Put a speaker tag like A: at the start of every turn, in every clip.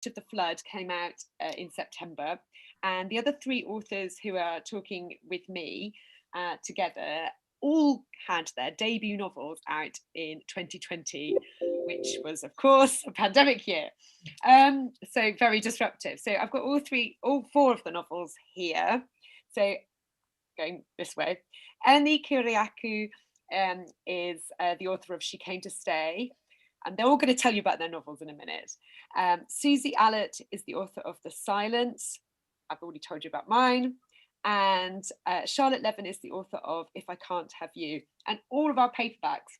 A: of the Flood came out in September, and the other 3 authors who are talking with me together all had their debut novels out in 2020, which was, of course, a pandemic year. So very disruptive. So I've got all 4 of the novels here. So going this way, Eleni Kyriacou is the author of She Came to Stay, and they're all going to tell you about their novels in a minute. Susie Allott is the author of The Silence. I've already told you about mine. And Charlotte Levin is the author of If I Can't Have You. And all of our paperbacks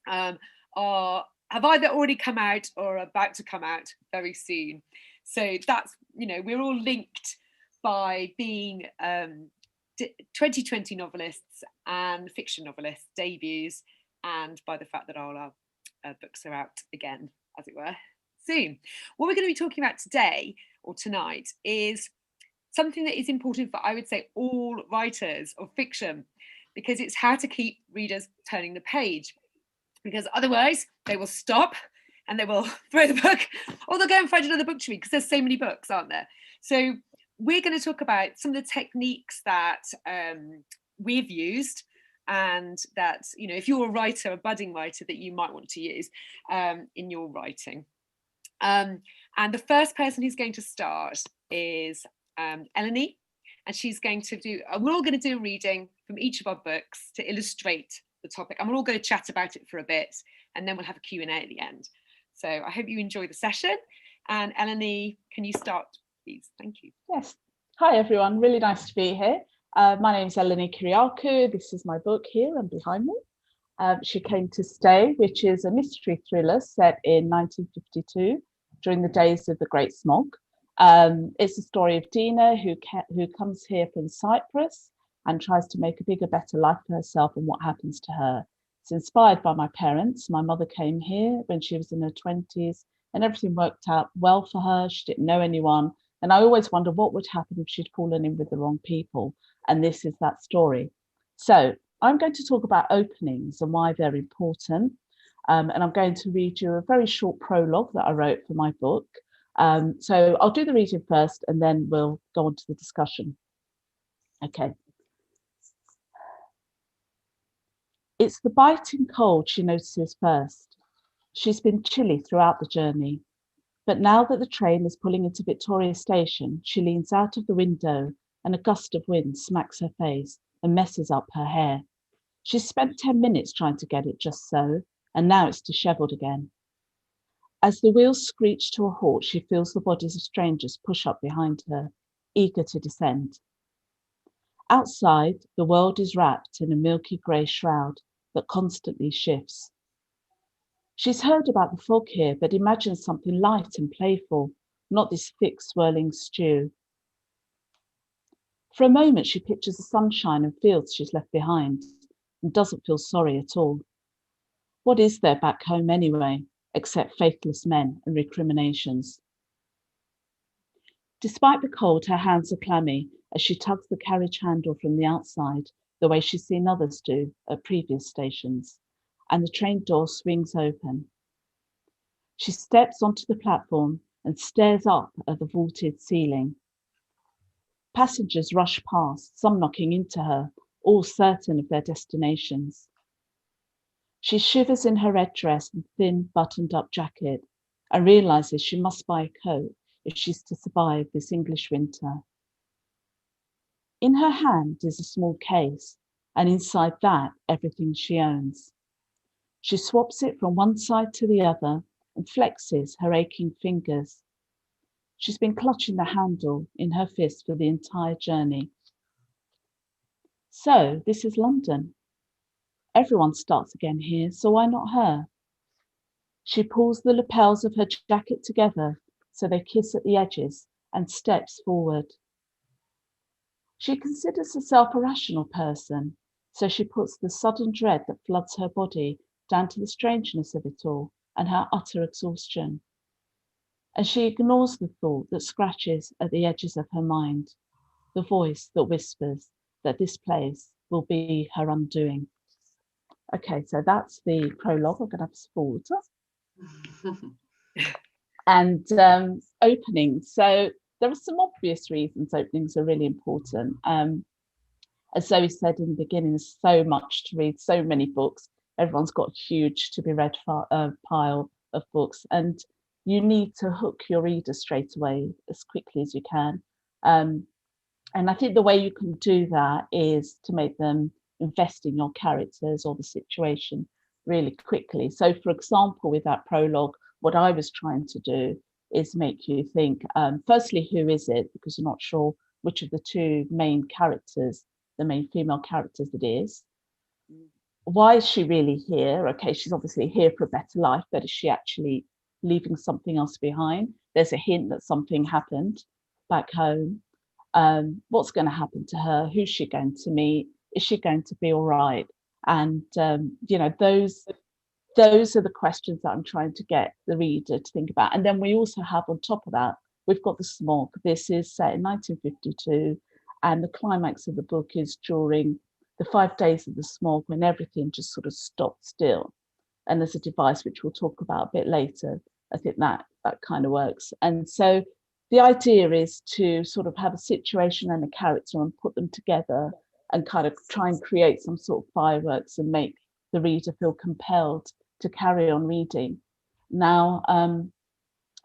A: have either already come out or are about to come out very soon. So that's, we're all linked by being 2020 novelists and fiction novelists, debuts, and by the fact that all our books are out again, as it were, soon. What we're going to be talking about today or tonight is something that is important for, I would say, all writers of fiction, because it's how to keep readers turning the page, because otherwise they will stop and they will throw the book, or they'll go and find another book to read, because there's so many books, aren't there? So we're going to talk about some of the techniques that we've used, and that, if you're a writer, a budding writer, that you might want to use in your writing. And the first person who's going to start is Eleni, and she's going to do, we're all going to do a reading from each of our books to illustrate the topic, and we're all going to chat about it for a bit, and then we'll have a Q&A at the end. So I hope you enjoy the session. And Eleni, can you start, please? Thank you.
B: Yes. Hi, everyone. Really nice to be here. My name is Eleni Kyriacou. This is my book here and behind me. She Came to Stay, which is a mystery thriller set in 1952 during the days of the Great Smog. It's the story of Dina, who comes here from Cyprus and tries to make a bigger, better life for herself, and what happens to her. It's inspired by my parents. My mother came here when she was in her 20s, and everything worked out well for her. She didn't know anyone. And I always wonder what would happen if she'd fallen in with the wrong people. And this is that story. So I'm going to talk about openings and why they're important. And I'm going to read you a very short prologue that I wrote for my book. So I'll do the reading first, and then we'll go on to the discussion. Okay. It's the biting cold she notices first. She's been chilly throughout the journey. But now that the train is pulling into Victoria Station, she leans out of the window, and a gust of wind smacks her face and messes up her hair. She's spent 10 minutes trying to get it just so, and now it's dishevelled again. As the wheels screech to a halt, she feels the bodies of strangers push up behind her, eager to descend. Outside, the world is wrapped in a milky grey shroud that constantly shifts. She's heard about the fog here, but imagines something light and playful, not this thick, swirling stew. For a moment, she pictures the sunshine and fields she's left behind, and doesn't feel sorry at all. What is there back home anyway, except faithless men and recriminations? Despite the cold, her hands are clammy as she tugs the carriage handle from the outside, the way she's seen others do at previous stations, and the train door swings open. She steps onto the platform and stares up at the vaulted ceiling. Passengers rush past, some knocking into her, all certain of their destinations. She shivers in her red dress and thin buttoned-up jacket and realises she must buy a coat if she's to survive this English winter. In her hand is a small case, and inside that, everything she owns. She swaps it from one side to the other and flexes her aching fingers. She's been clutching the handle in her fist for the entire journey. So, this is London. Everyone starts again here, so why not her? She pulls the lapels of her jacket together so they kiss at the edges and steps forward. She considers herself a rational person, so she puts the sudden dread that floods her body down to the strangeness of it all and her utter exhaustion. And she ignores the thought that scratches at the edges of her mind, the voice that whispers that this place will be her undoing. Okay, so that's the prologue. I'm going to have some water. And openings. So there are some obvious reasons openings are really important. As Zoe said in the beginning, there's so much to read, so many books. Everyone's got a huge to be read pile of books, and you need to hook your reader straight away as quickly as you can. And I think the way you can do that is to make them invest in your characters or the situation really quickly. So, for example, with that prologue, what I was trying to do is make you think, firstly, who is it? Because you're not sure which of the two main characters, the main female characters it is. Why is she really here? Okay, she's obviously here for a better life, but is she actually leaving something else behind? There's a hint that something happened back home. What's going to happen to her? Who's she going to meet? Is she going to be all right? And you know, those are the questions that I'm trying to get the reader to think about. And then we also have, on top of that, we've got the smog. This is set in 1952, and the climax of the book is during the 5 days of the smog, when everything just sort of stopped still. And there's a device which we'll talk about a bit later. I think that kind of works. And so the idea is to sort of have a situation and a character and put them together and kind of try and create some sort of fireworks and make the reader feel compelled to carry on reading. Now,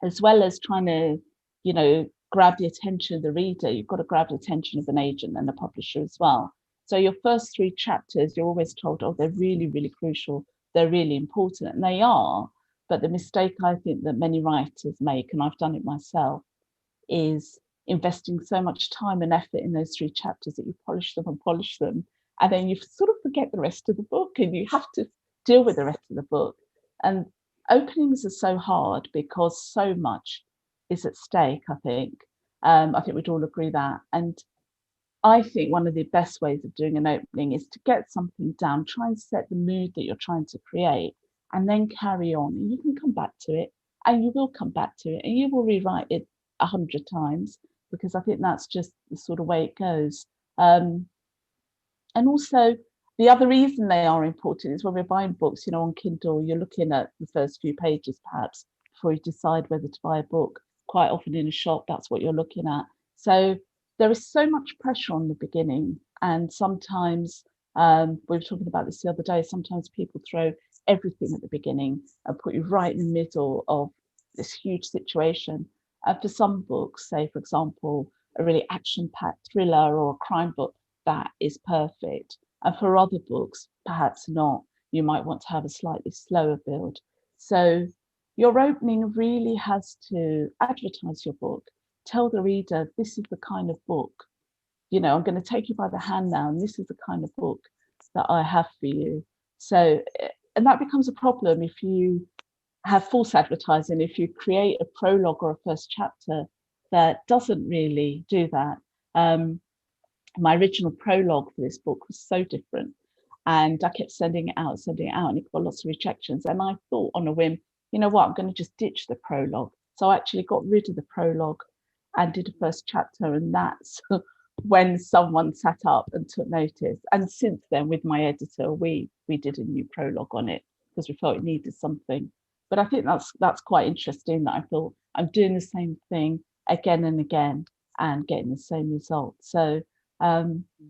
B: as well as trying to, you know, grab the attention of the reader, you've got to grab the attention of an agent and a publisher as well. So your first 3 chapters, you're always told, oh, they're really, really crucial. They're really important, and they are. But the mistake I think that many writers make, and I've done it myself, is investing so much time and effort in those 3 chapters that you polish them, and then you sort of forget the rest of the book, and you have to deal with the rest of the book. And openings are so hard because so much is at stake, I think. I think we'd all agree that. And I think one of the best ways of doing an opening is to get something down, try and set the mood that you're trying to create, and then carry on. And you can come back to it, and you will come back to it, and you will rewrite it 100 times, because I think that's just the sort of way it goes. And also, the other reason they are important is when we're buying books, you know, on Kindle, you're looking at the first few pages perhaps before you decide whether to buy a book. Quite often in a shop, that's what you're looking at. So there is so much pressure on the beginning, and sometimes we were talking about this the other day, sometimes people throw everything at the beginning and put you right in the middle of this huge situation. And for some books, say for example a really action-packed thriller or a crime book, that is perfect. And for other books, perhaps not. You might want to have a slightly slower build. So your opening really has to advertise your book. Tell the reader, this is the kind of book, you know, I'm going to take you by the hand now, and this is the kind of book that I have for you. So, and that becomes a problem if you have false advertising, if you create a prologue or a first chapter that doesn't really do that. My original prologue for this book was so different, and I kept sending it out, and it got lots of rejections. And I thought on a whim, you know what, I'm going to just ditch the prologue. So I actually got rid of the prologue and did a first chapter, and that's when someone sat up and took notice. And since then, with my editor, we did a new prologue on it because we felt it needed something. But I think that's quite interesting, that I thought I'm doing the same thing again and again and getting the same result. So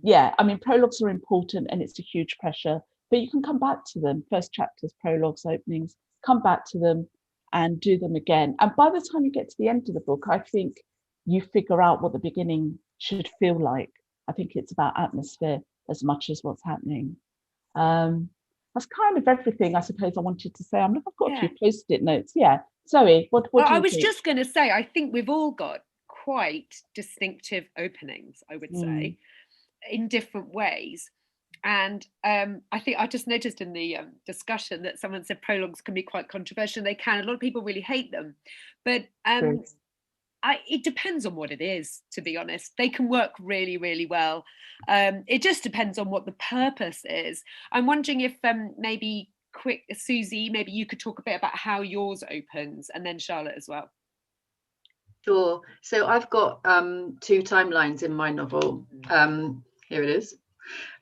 B: yeah, I mean, prologues are important, and it's a huge pressure, but you can come back to them. First chapters, prologues, openings, come back to them and do them again. And by the time you get to the end of the book, I think you figure out what the beginning should feel like. I think it's about atmosphere as much as what's happening. That's kind of everything I suppose I wanted to say. I've got a few post-it notes. Yeah, Zoe, what do you think?
A: I was just going to say, I think we've all got quite distinctive openings, I would say, in different ways. And I think I just noticed in the discussion that someone said prologues can be quite controversial. They can. A lot of people really hate them. But it depends on what it is, to be honest. They can work really, really well. It just depends on what the purpose is. I'm wondering if maybe Susie, maybe you could talk a bit about how yours opens, and then Charlotte as well.
C: Sure. So I've got 2 timelines in my novel. Here it is.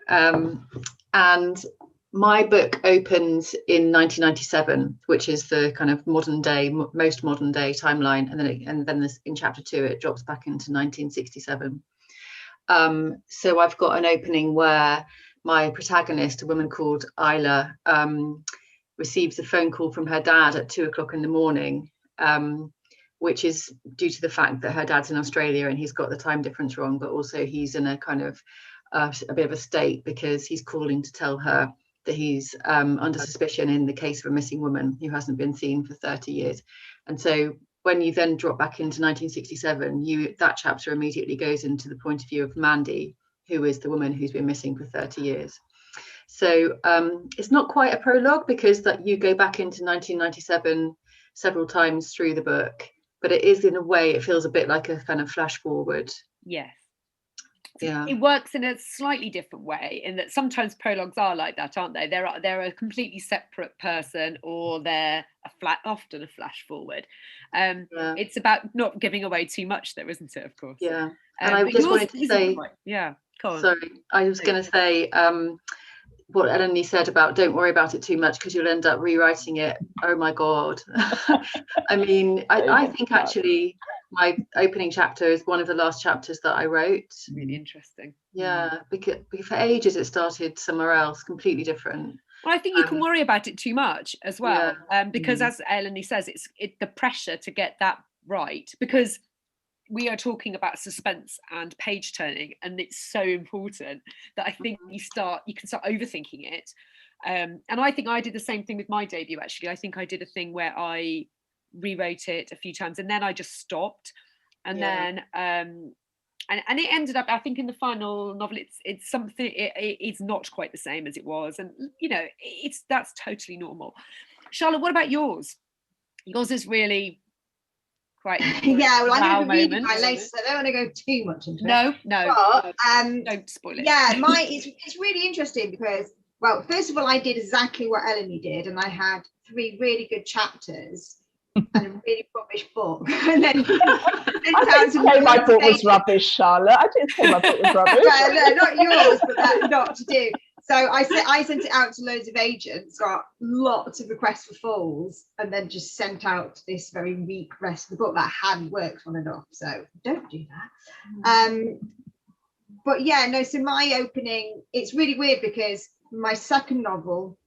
C: And My book opens in 1997, which is the kind of modern day, most modern day timeline, and then this, in chapter 2 it drops back into 1967. So I've got an opening where my protagonist, a woman called Isla, receives a phone call from her dad at 2 o'clock in the morning, which is due to the fact that her dad's in Australia and he's got the time difference wrong, but also he's in a kind of a bit of a state because he's calling to tell her that he's under suspicion in the case of a missing woman who hasn't been seen for 30 years. And so when you then drop back into 1967, that chapter immediately goes into the point of view of Mandy, who is the woman who's been missing for 30 years. So it's not quite a prologue, because that you go back into 1997 several times through the book, but it is, in a way, it feels a bit like a kind of flash forward.
A: Yes.
C: Yeah.
A: It works in a slightly different way, in that sometimes prologues are like that, aren't they? They're a completely separate person, or they're often a flash forward. It's about not giving away too much, though, isn't it? Of course.
C: Yeah. And I just wanted to say,
A: yeah, go on.
C: Sorry, I was going to say what Eleni said about don't worry about it too much because you'll end up rewriting it. Oh my God. I mean, I think actually my opening chapter is one of the last chapters that I wrote.
A: Really interesting.
C: Yeah, because for ages it started somewhere else, completely different.
A: Well, I think you can worry about it too much as well, because as Eleni says, it's the pressure to get that right, because we are talking about suspense and page turning, and it's so important that I think you can start overthinking it. And I think I did the same thing with my debut, actually. I think I did a thing where I rewrote it a few times and then I just stopped, and then and it ended up, I think, in the final novel it's something, it's not quite the same as it was, and you know, that's totally normal. Charlotte, what about yours? Yours is really quite
D: yeah, well, I'm going to read it by later, so I don't want to go too much into it.
A: No,
D: but,
A: don't spoil it.
D: Yeah, it's really interesting because, well, first of all, I did exactly what Eleni did, and I had 3 really good chapters and a really rubbish book. And then
B: I didn't say my book was rubbish, Charlotte. I didn't say my book was rubbish.
D: Well, no, not yours, but that's not to do. So I sent it out to loads of agents, got lots of requests for falls, and then just sent out this very weak rest of the book that hadn't worked on enough. So don't do that. But yeah, no, so my opening, it's really weird because my second novel,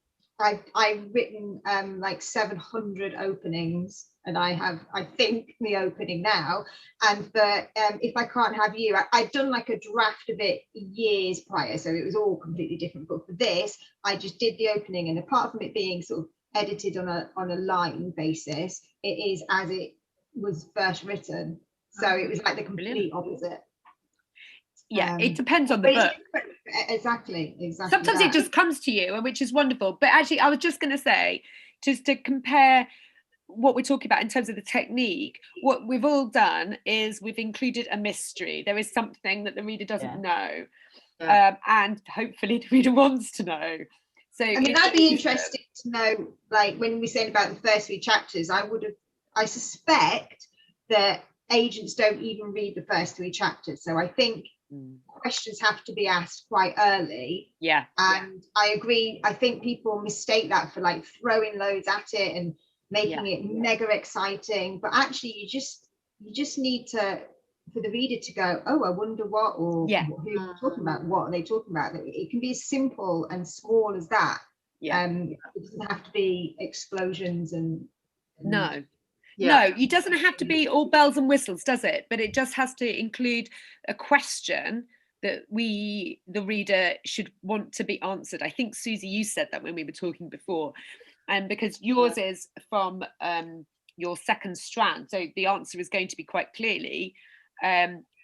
D: I've written like 700 openings, and I have, I think, the opening now. And for If I Can't Have You, I'd done like a draft of it years prior, so it was all completely different. But for this, I just did the opening, and apart from it being sort of edited on a line basis, it is as it was first written. So it was like the complete opposite.
A: Yeah, it depends on the book.
D: Exactly.
A: Sometimes it just comes to you, which is wonderful. But actually, I was just going to say, just to compare what we're talking about in terms of the technique, what we've all done is we've included a mystery. There is something that the reader doesn't know, and hopefully the reader wants to know. So
D: I mean, that'd be interesting to know. Like when we said about the first 3 chapters, I suspect that agents don't even read the first 3 chapters. So I think questions have to be asked quite early.
A: Yeah.
D: And I agree. I think people mistake that for like throwing loads at it and making it mega exciting. But actually, you just need to, for the reader to go, oh, I wonder what, or who are they talking about? What are they talking about? It can be as simple and small as that. Yeah. It doesn't have to be explosions and
A: no. No, it doesn't have to be all bells and whistles, does it? But it just has to include a question that the reader should want to be answered. I think, Susie, you said that when we were talking before, and because yours is from your second strand, so the answer is going to be quite clearly,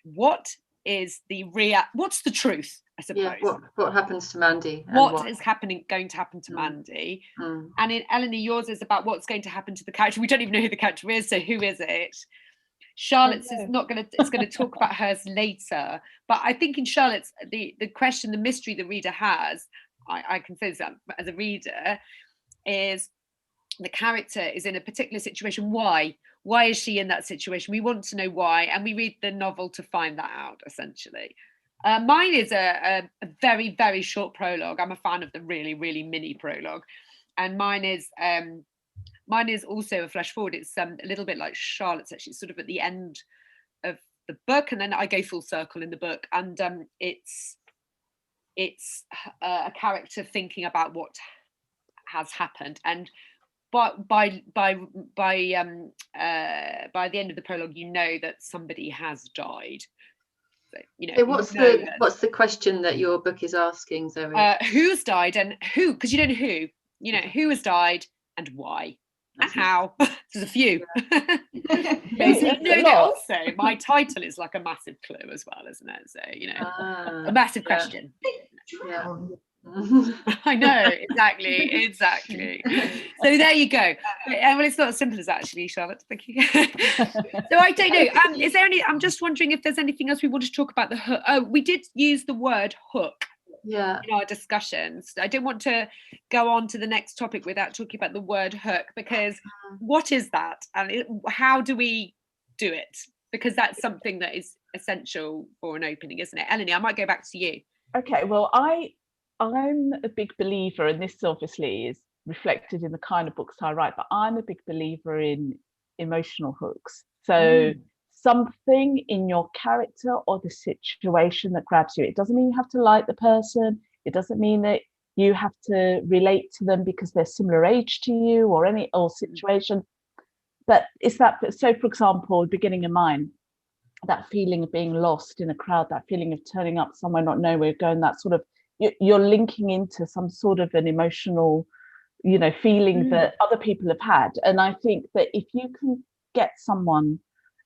A: what's the truth, I suppose.
C: Yeah, what happens to Mandy?
A: What is going to happen to Mandy? And in Eleni, yours is about what's going to happen to the character. We don't even know who the character is, so who is it? Charlotte's is going to talk about hers later. But I think in Charlotte's, the question, the mystery the reader has, I can say this as a reader, is the character is in a particular situation. Why is she in that situation? We want to know why, and we read the novel to find that out, essentially. Mine is a very, very short prologue. I'm a fan of the really, really mini prologue, and mine is also a flash forward. It's a little bit like Charlotte's, actually, sort of at the end of the book, and then I go full circle in the book, and it's a character thinking about what has happened, and by the end of the prologue, you know that somebody has died. So,
C: So what's the question that your book is asking, Zoe?
A: Who's died and who? Because you don't know who. Who has died and why and how. There's a few. Also, my title is like a massive clue as well, isn't it? So a massive question.
C: Yeah.
A: I know, exactly. So there you go. Well, it's not as simple as that, actually, Charlotte. Thank you. So I don't know. Is there any? I'm just wondering if there's anything else we want to talk about the hook. Oh, we did use the word hook.
C: Yeah.
A: In our discussions. I don't want to go on to the next topic without talking about the word hook, because what is that, and how do we do it? Because that's something that is essential for an opening, isn't it? Eleni, I might go back to you.
B: Okay, well, I'm a big believer, and this obviously is reflected in the kind of books I write, but I'm a big believer in emotional hooks. So something in your character or the situation that grabs you. It doesn't mean you have to like the person. It doesn't mean that you have to relate to them because they're similar age to you or situation. But it's that. So, for example, beginning of mine, that feeling of being lost in a crowd, that feeling of turning up somewhere, not knowing where you're going, that sort of, you're linking into some sort of an emotional, feeling that other people have had. And I think that if you can get someone,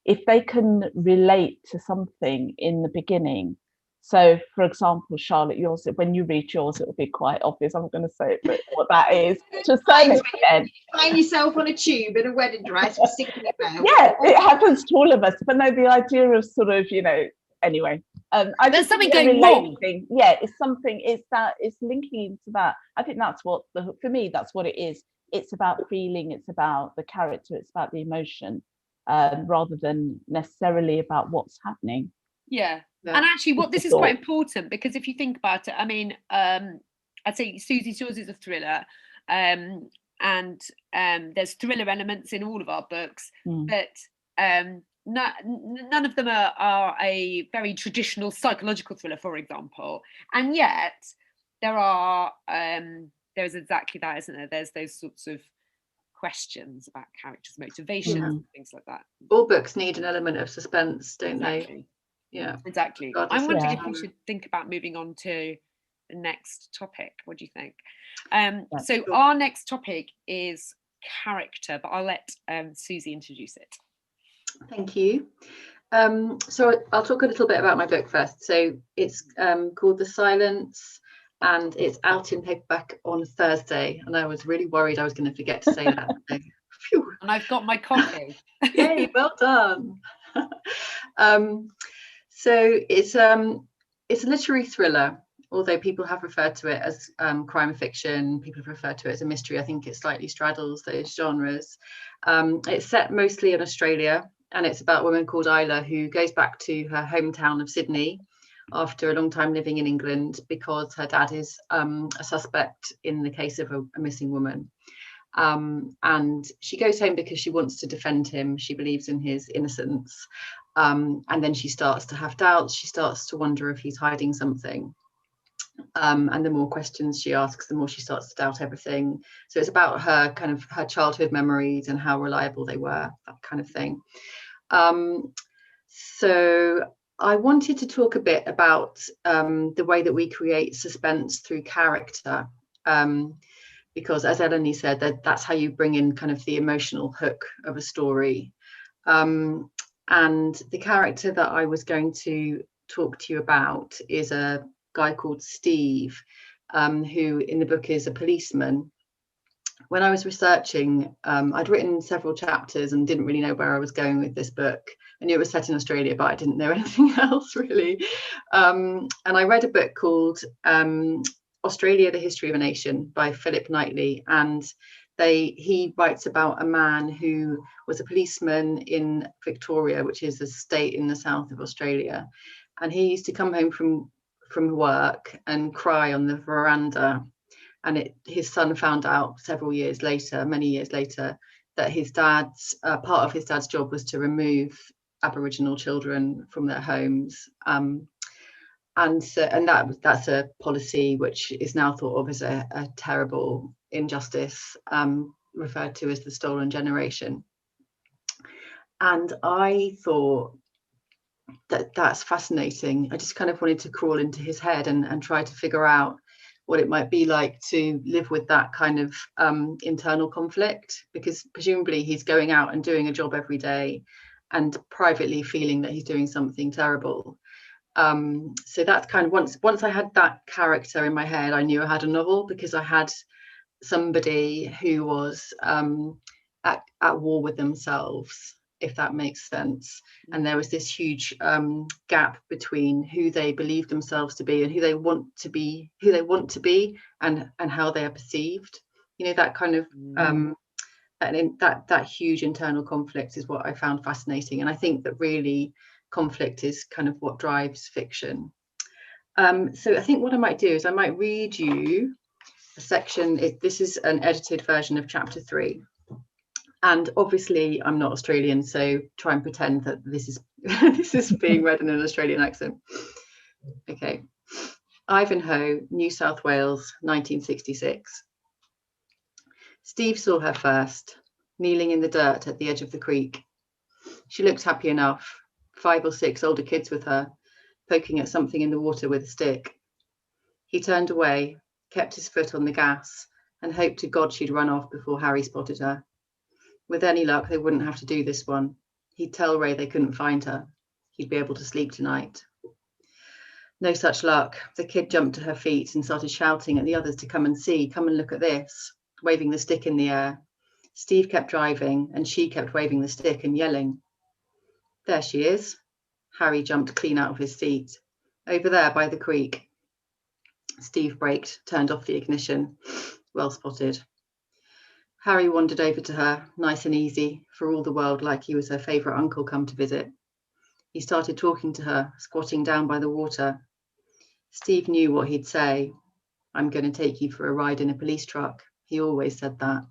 B: if they can relate to something in the beginning. So, for example, Charlotte, yours, when you read yours, it will be quite obvious. I'm going to say it, but what that is to some extent.
D: Find yourself on a tube in a wedding dress with sticking about.
B: Yeah, it happens to all of us. But no, the idea of sort of, anyway.
A: There's something going wrong.
B: Yeah, it's something. It's linking into that. I think that's what for me. That's what it is. It's about feeling. It's about the character. It's about the emotion. Rather than necessarily about what's happening.
A: Yeah. And actually, this is quite important, because if you think about it, I mean, I'd say Susie, yours is a thriller, and there's thriller elements in all of our books, but none of them are a very traditional psychological thriller, for example. And yet there's exactly that, isn't there? There's those sorts of questions about characters' motivations and things like that.
C: All books need an element of suspense, don't they? Yeah,
A: exactly. I'm wondering if we should think about moving on to the next topic. What do you think? So our next topic is character, but I'll let Susie introduce it.
C: Thank you. So I'll talk a little bit about my book first. So it's called The Silence, and it's out in paperback on Thursday. And I was really worried I was going to forget to say that. Phew.
A: And I've got my copy.
C: Yay, well done. So it's a literary thriller, although people have referred to it as crime fiction. People have referred to it as a mystery. I think it slightly straddles those genres. It's set mostly in Australia, and it's about a woman called Isla who goes back to her hometown of Sydney after a long time living in England because her dad is a suspect in the case of a missing woman. And she goes home because she wants to defend him. She believes in his innocence. And then she starts to have doubts. She starts to wonder if he's hiding something. And the more questions she asks, the more she starts to doubt everything. So it's about her childhood memories and how reliable they were, that kind of thing. So I wanted to talk a bit about the way that we create suspense through character. Because as Eleni said, that's how you bring in kind of the emotional hook of a story. And the character that I was going to talk to you about is a guy called Steve, who in the book is a policeman. When I was researching, I'd written several chapters and didn't really know where I was going with this book. I knew it was set in Australia, but I didn't know anything else really. And I read a book called Australia, The History of a Nation by Philip Knightley, and he writes about a man who was a policeman in Victoria, which is a state in the south of Australia, And he used to come home from work and cry on the veranda. And his son found out several years later, many years later, that his dad's part of his dad's job was to remove Aboriginal children from their homes. And that's a policy which is now thought of as a terrible injustice, referred to as the stolen generation. And I thought that's fascinating. I just kind of wanted to crawl into his head and try to figure out what it might be like to live with that kind of internal conflict, because presumably he's going out and doing a job every day and privately feeling that he's doing something terrible. So that's kind of, once I had that character in my head, I knew I had a novel, because I had somebody who was at war with themselves, if that makes sense. And there was this huge gap between who they believe themselves to be and who they want to be, and how they are perceived. You know, that kind of that huge internal conflict is what I found fascinating. And I think that really conflict is kind of what drives fiction. So I think what I might do is I might read you a section. This is an edited version of chapter 3. And obviously I'm not Australian, so try and pretend that this is this is being read in an Australian accent. Okay. Ivanhoe, New South Wales, 1966. Steve saw her first, kneeling in the dirt at the edge of the creek. She looked happy enough, 5 or 6 older kids with her, poking at something in the water with a stick. He turned away, kept his foot on the gas, and hoped to God she'd run off before Harry spotted her. With any luck, they wouldn't have to do this one. He'd tell Ray they couldn't find her. He'd be able to sleep tonight. No such luck. The kid jumped to her feet and started shouting at the others to come and see, come and look at this, waving the stick in the air. Steve kept driving and she kept waving the stick and yelling. There she is. Harry jumped clean out of his seat. Over there by the creek. Steve braked, turned off the ignition. Well spotted. Harry wandered over to her, nice and easy, for all the world like he was her favourite uncle come to visit. He started talking to her, squatting down by the water. Steve knew what he'd say. I'm going to take you for a ride in a police truck. He always said that.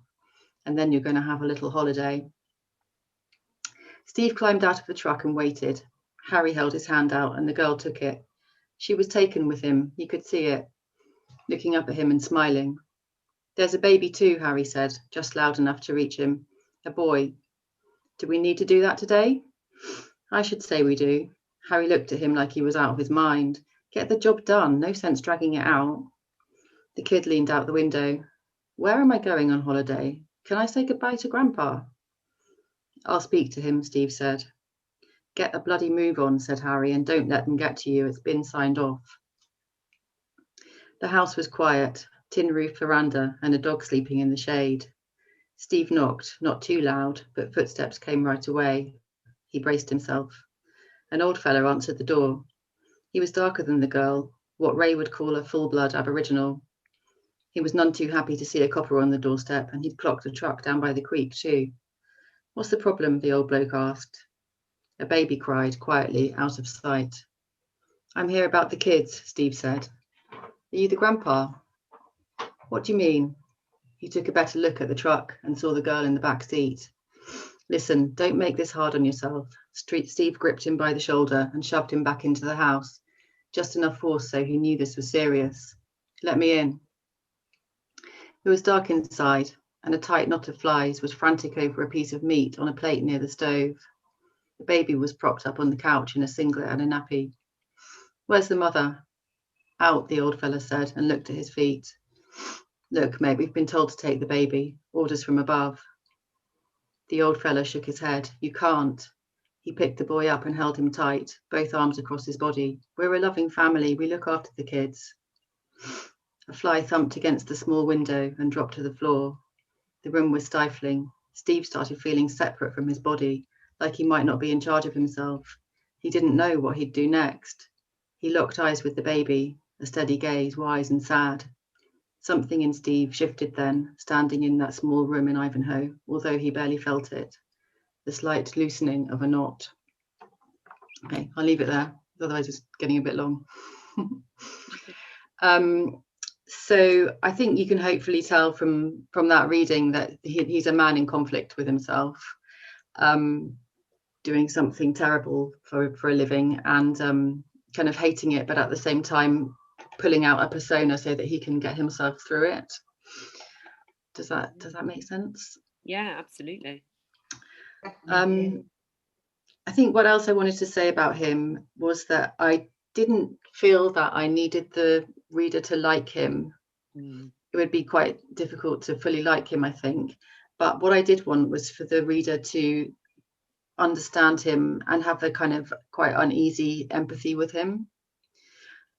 C: And then you're going to have a little holiday. Steve climbed out of the truck and waited. Harry held his hand out and the girl took it. She was taken with him. He could see it, looking up at him and smiling. There's a baby too, Harry said, just loud enough to reach him. A boy. Do we need to do that today? I should say we do. Harry looked at him like he was out of his mind. Get the job done. No sense dragging it out. The kid leaned out the window. Where am I going on holiday? Can I say goodbye to Grandpa? I'll speak to him, Steve said. Get a bloody move on, said Harry, and don't let them get to you. It's been signed off. The house was quiet. Tin roof veranda and a dog sleeping in the shade. Steve knocked, not too loud, but footsteps came right away. He braced himself. An old fellow answered the door. He was darker than the girl, what Ray would call a full-blood Aboriginal. He was none too happy to see a copper on the doorstep, and he'd clocked a truck down by the creek too. What's the problem? The old bloke asked. A baby cried quietly, out of sight. I'm here about the kids, Steve said. Are you the grandpa? What do you mean? He took a better look at the truck and saw the girl in the back seat. Listen, don't make this hard on yourself. Steve gripped him by the shoulder and shoved him back into the house. Just enough force so he knew this was serious. Let me in. It was dark inside, and a tight knot of flies was frantic over a piece of meat on a plate near the stove. The baby was propped up on the couch in a singlet and a nappy. Where's the mother? Out, the old fella said, and looked at his feet. Look, mate, we've been told to take the baby. Orders from above. The old fella shook his head. You can't. He picked the boy up and held him tight, both arms across his body. We're a loving family. We look after the kids. A fly thumped against the small window and dropped to the floor. The room was stifling. Steve started feeling separate from his body, like he might not be in charge of himself. He didn't know what he'd do next. He locked eyes with the baby, a steady gaze, wise and sad. Something in Steve shifted then, standing in that small room in Ivanhoe, although he barely felt it. The slight loosening of a knot. Okay, I'll leave it there. otherwise it's getting a bit long. So I think you can hopefully tell from that reading that he's a man in conflict with himself, doing something terrible for a living, and kind of hating it, but at the same time pulling out a persona so that he can get himself through it. Does that make sense?
A: Yeah, absolutely.
C: I think what else I wanted to say about him was that I didn't feel that I needed the reader to like him. It would be quite difficult to fully like him, I think. But what I did want was for the reader to understand him and have a kind of quite uneasy empathy with him.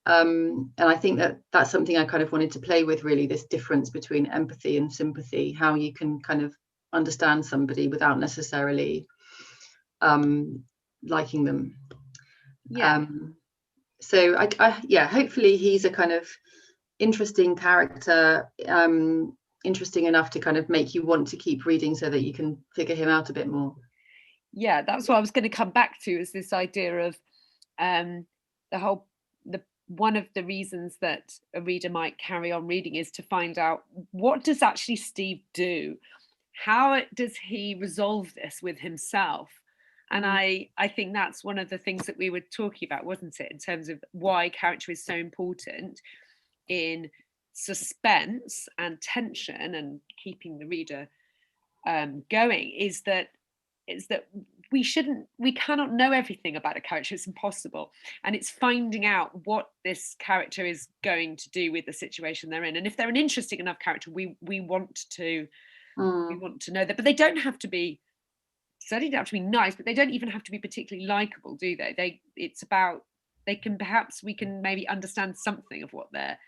C: And I think that that's something I kind of wanted to play with, really, this difference between empathy and sympathy, how you can kind of understand somebody without necessarily liking them. So I hopefully he's a kind of interesting character, interesting enough to kind of make you want to keep reading so that you can figure him out a bit more.
A: Yeah, that's what I was going to come back to, is this idea of one of the reasons that a reader might carry on reading is to find out, what does actually Steve do? How does he resolve this with himself? And I think that's one of the things that we were talking about, wasn't it, in terms of why character is so important in suspense and tension and keeping the reader going, is that we cannot know everything about a character. It's impossible. And it's finding out what this character is going to do with the situation they're in. And if they're an interesting enough character, we want to know that. But they don't have to be, certainly don't have to be nice, but they don't even have to be particularly likable, do they? It's about, we can maybe understand something of what they're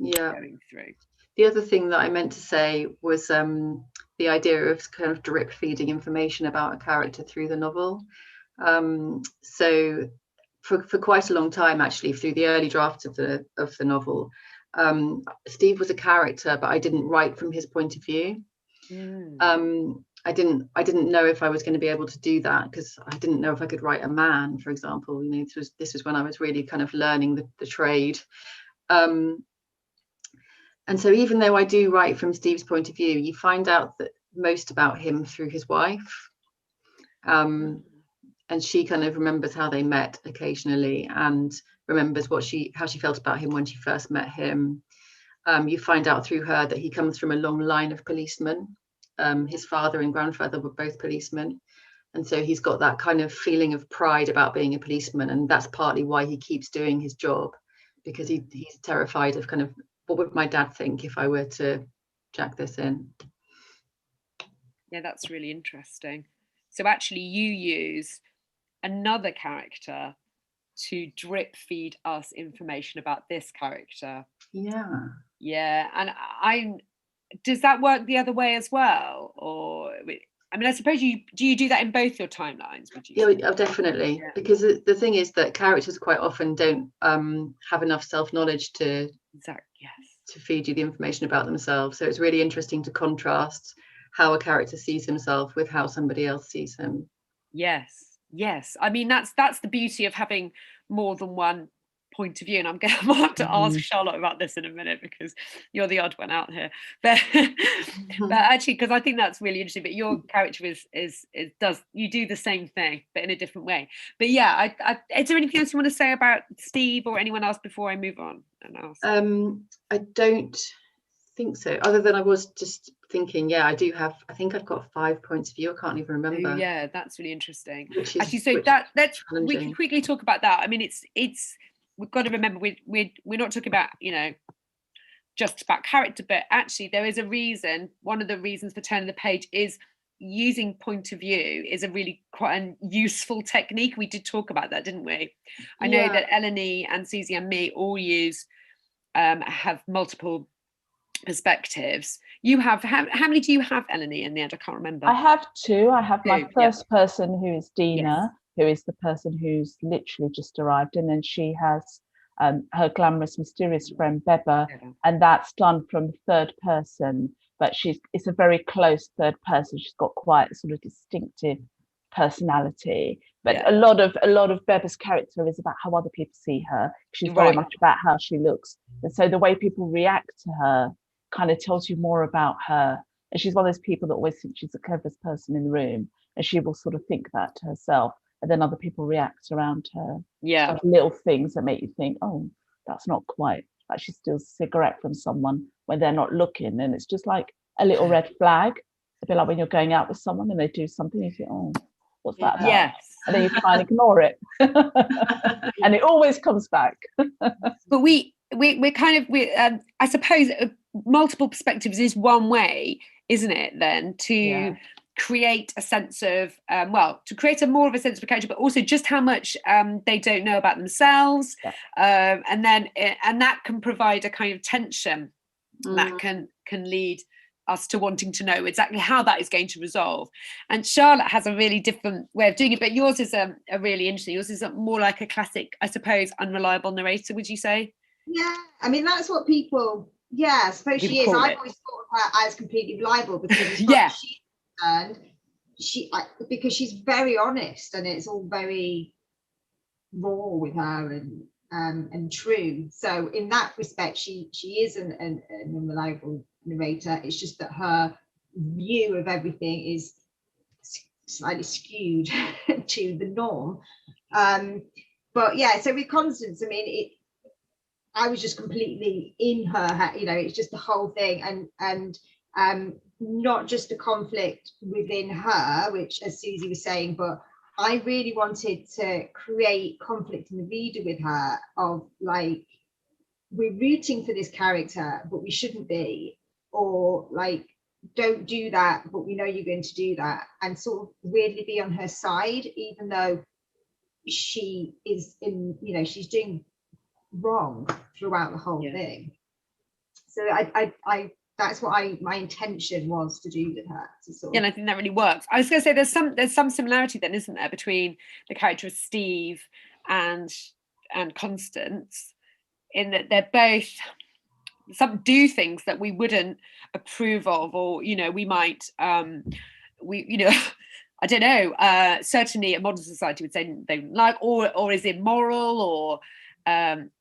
A: going through.
C: The other thing that I meant to say was the idea of kind of drip feeding information about a character through the novel. So for quite a long time, actually, through the early drafts of the novel, Steve was a character, but I didn't write from his point of view. I didn't know if I was going to be able to do that, because I didn't know if I could write a man, for example. You know, this was when I was really kind of learning the trade. And so even though I do write from Steve's point of view, you find out that most about him through his wife. And she kind of remembers how they met occasionally, and remembers how she felt about him when she first met him. You find out through her that he comes from a long line of policemen. His father and grandfather were both policemen. And so he's got that kind of feeling of pride about being a policeman. And that's partly why he keeps doing his job, because he's terrified of kind of, what would my dad think if I were to jack this in?
A: Yeah, that's really interesting. So actually you use another character to drip feed us information about this character. Yeah. And does that work the other way as well? Or, I mean, I suppose do you do that in both your timelines?
C: Yeah, definitely. Yeah. Because the thing is that characters quite often don't have enough self-knowledge to feed you the information about themselves. So it's really interesting to contrast how a character sees himself with how somebody else sees him.
A: Yes. I mean, that's the beauty of having more than one point of view, and I'm going to have to ask Charlotte about this in a minute, because you're the odd one out here. But actually, because I think that's really interesting. But your character you do the same thing, but in a different way. But yeah, is there anything else you want to say about Steve or anyone else before I move on and ask?
C: I don't think so. Other than I was just thinking, I think I've got 5 points of view. I can't even remember.
A: Oh, yeah, that's really interesting. Actually, so we can quickly talk about that. I mean, it's we've got to remember we're not talking about, just about character, but actually there is a reason. One of the reasons for turning the page is using point of view is a really quite a useful technique. We did talk about that, didn't we? I know that Eleni and Susie and me all have multiple perspectives. You have how many do you have, Eleni, in the end? I can't remember.
B: I have 2. I have my first person, who is Dina, who is the person who's literally just arrived, and then she has her glamorous, mysterious friend Beba, and that's done from third person, but it's a very close third person. She's got quite a sort of distinctive personality. But a lot of Beba's character is about how other people see her. She's very much about how she looks. And so the way people react to her kind of tells you more about her. And she's one of those people that always thinks she's the cleverest person in the room. And she will sort of think that to herself. And then other people react around her.
A: Yeah.
B: Like little things that make you think, oh, that's not quite. Like she steals a cigarette from someone when they're not looking. And it's just like a little red flag. A bit like when you're going out with someone and they do something, you think, oh, what's that about?
A: Yes.
B: And then you try and ignore it. And it always comes back.
A: But we're kind of, I suppose multiple perspectives is one way, isn't it, then, to create a sense of, to create more of a sense of a character, but also just how much they don't know about themselves. And that can provide a kind of tension that can lead us to wanting to know exactly how that is going to resolve. And Charlotte has a really different way of doing it, but yours is a really interesting. Yours is more like a classic, I suppose, unreliable narrator, would you say?
D: Yeah, I mean, that's what people, I suppose she is. I've always thought of her as completely reliable because as far as she's concerned, because she's very honest and it's all very raw with her and true. So in that respect, she is an unreliable narrator. It's just that her view of everything is slightly skewed to the norm. But yeah, so with Constance, I mean, I was just completely in her, it's just the whole thing, and not just a conflict within her, which, as Susie was saying, but I really wanted to create conflict in the reader with her of like, we're rooting for this character, but we shouldn't be, or like, don't do that, but we know you're going to do that, and sort of weirdly be on her side, even though she is she's doing wrong throughout the whole thing. So I that's what my intention was to do with her.
A: And I think that really works. I was going to say there's some similarity then, isn't there, between the character of Steve and Constance, in that they're both do things that we wouldn't approve of, or we might I don't know, certainly a modern society would say they don't like, or is immoral, or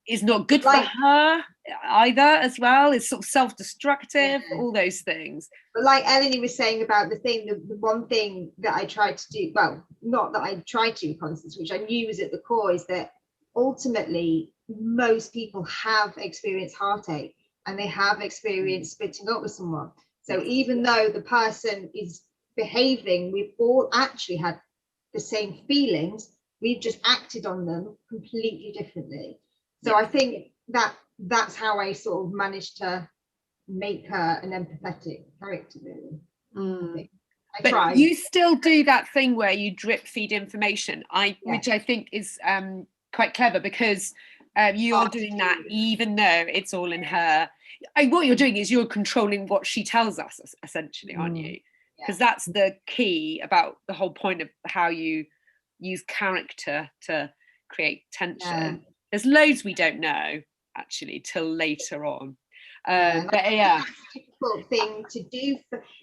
A: is not good for her either as well. It's sort of self-destructive, all those things.
D: But like Eleni was saying about the one thing that I tried to do, well, not that I tried to with Constance, which I knew was at the core, is that ultimately most people have experienced heartache and they have experienced splitting up with someone. So even though the person is behaving, we've all actually had the same feelings, we've just acted on them completely differently. So I think that's how I sort of managed to make her an empathetic character, really. I tried.
A: You still do that thing where you drip feed information, which I think is quite clever, because you're doing that even though it's all in her. What you're doing is you're controlling what she tells us, essentially, aren't you? Because that's the key about the whole point of how you use character to create tension. There's loads we don't know actually till later on. But that's a
D: difficult thing to do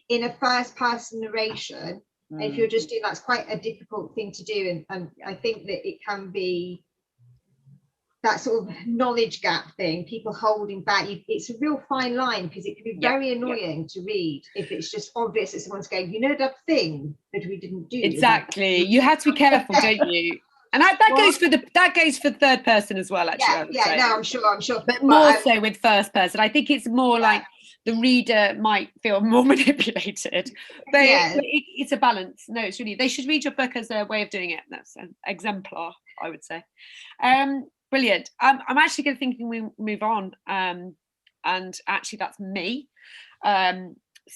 D: in a first person narration. If you're just doing that's quite a difficult thing to do, and I think that it can be that sort of knowledge gap thing, people holding back. It's a real fine line, because it can be very annoying to read if it's just obvious that someone's going, that thing that we didn't do.
A: Exactly. You have to be careful, don't you? And that goes for third person as well, actually.
D: I'm sure.
A: But more so with first person. I think it's more like the reader might feel more manipulated. But it's a balance. No, it's really, they should read your book as a way of doing it. That's an exemplar, I would say. Brilliant. I'm actually going to think we move on, and actually that's me. So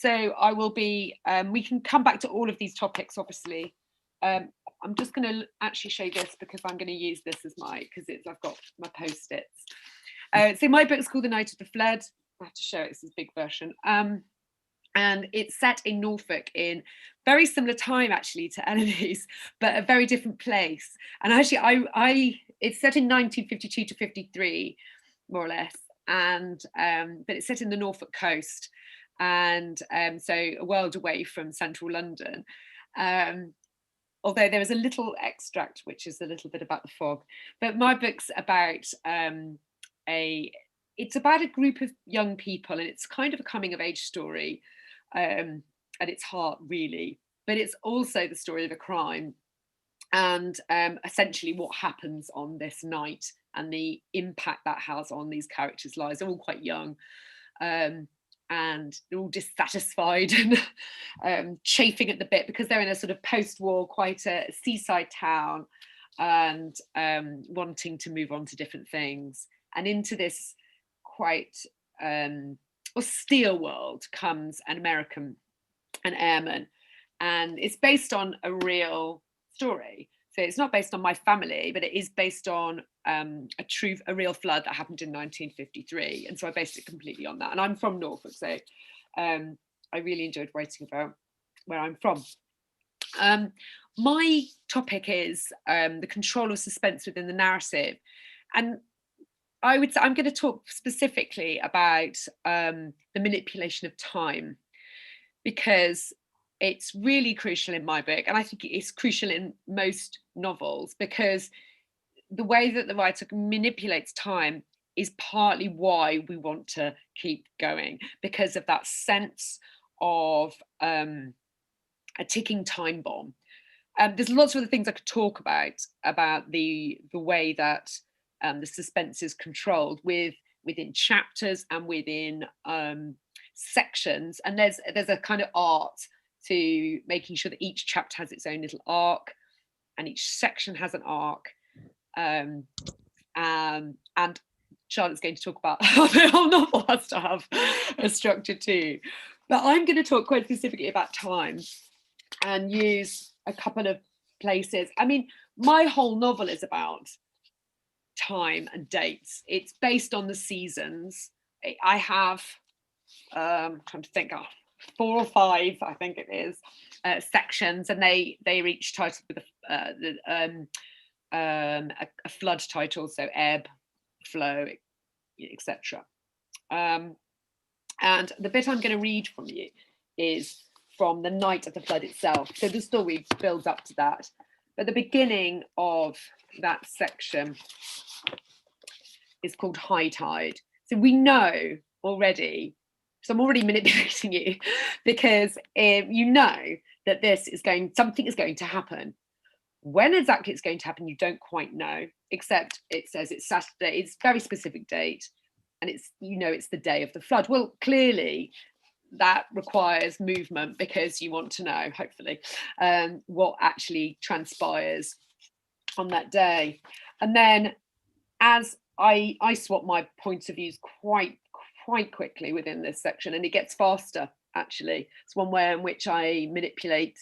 A: I will be. We can come back to all of these topics, obviously. I'm just going to actually show this, because I'm going to use this as because I've got my post-its. So my book's called The Night of the Flood. I have to show it. This is a big version. And it's set in Norfolk, in very similar time actually to Eleni's, but a very different place. And actually, it's set in 1952 to 53, more or less. And but it's set in the Norfolk coast, and so a world away from central London. although there is a little extract which is a little bit about the fog. But my book's about it's about a group of young people, and it's kind of a coming of age story at its heart, really. But it's also the story of a crime, and essentially what happens on this night and the impact that has on these characters' lives. They're all quite young, and they're all dissatisfied and chafing at the bit because they're in a sort of post-war, quite a seaside town, and wanting to move on to different things. And into this quite austere world comes an American, an airman, and it's based on a real story. So it's not based on my family, but it is based on a real flood that happened in 1953. And so I based it completely on that. And I'm from Norfolk, so I really enjoyed writing about where I'm from. My topic is the control of suspense within the narrative. And I would say I'm going to talk specifically about the manipulation of time, because it's really crucial in my book, and I think it's crucial in most novels, because the way that the writer manipulates time is partly why we want to keep going, because of that sense of a ticking time bomb. There's lots of other things I could talk about the way that the suspense is controlled within chapters and within sections, and there's a kind of art to making sure that each chapter has its own little arc and each section has an arc, and Charlotte's going to talk about how the whole novel has to have a structure too. But I'm going to talk quite specifically about time and use a couple of places. I mean, my whole novel is about time and dates. It's based on the seasons. I have I'm trying to think, 4 or 5, I think it is, sections, and they are each titled with a flood title, so ebb, flow, etc. And the bit I'm going to read from you is from the night of the flood itself. So the story builds up to that. But the beginning of that section is called High Tide. So we know already, so I'm already manipulating you, because you know that something is going to happen. When exactly it's going to happen, you don't quite know, except it says it's Saturday. It's a very specific date, and it's the day of the flood. Well, clearly that requires movement, because you want to know, hopefully, what actually transpires on that day. And then, as I swap my points of views quite quickly within this section, and it gets faster, actually. It's one way in which I manipulate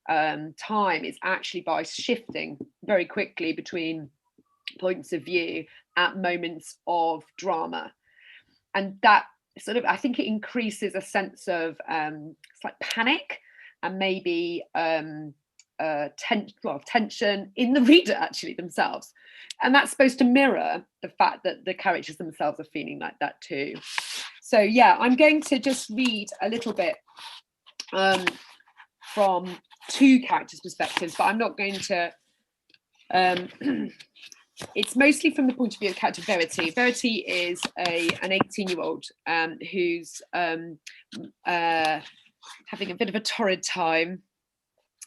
A: time is actually by shifting very quickly between points of view at moments of drama, and that sort of, I think it increases a sense of it's like panic and maybe tension in the reader actually themselves, and that's supposed to mirror the fact that the characters themselves are feeling like that too. So yeah, I'm going to just read a little bit from 2 characters' perspectives, but I'm not going to it's mostly from the point of view of character Verity. Verity is an 18-year-old who's having a bit of a torrid time,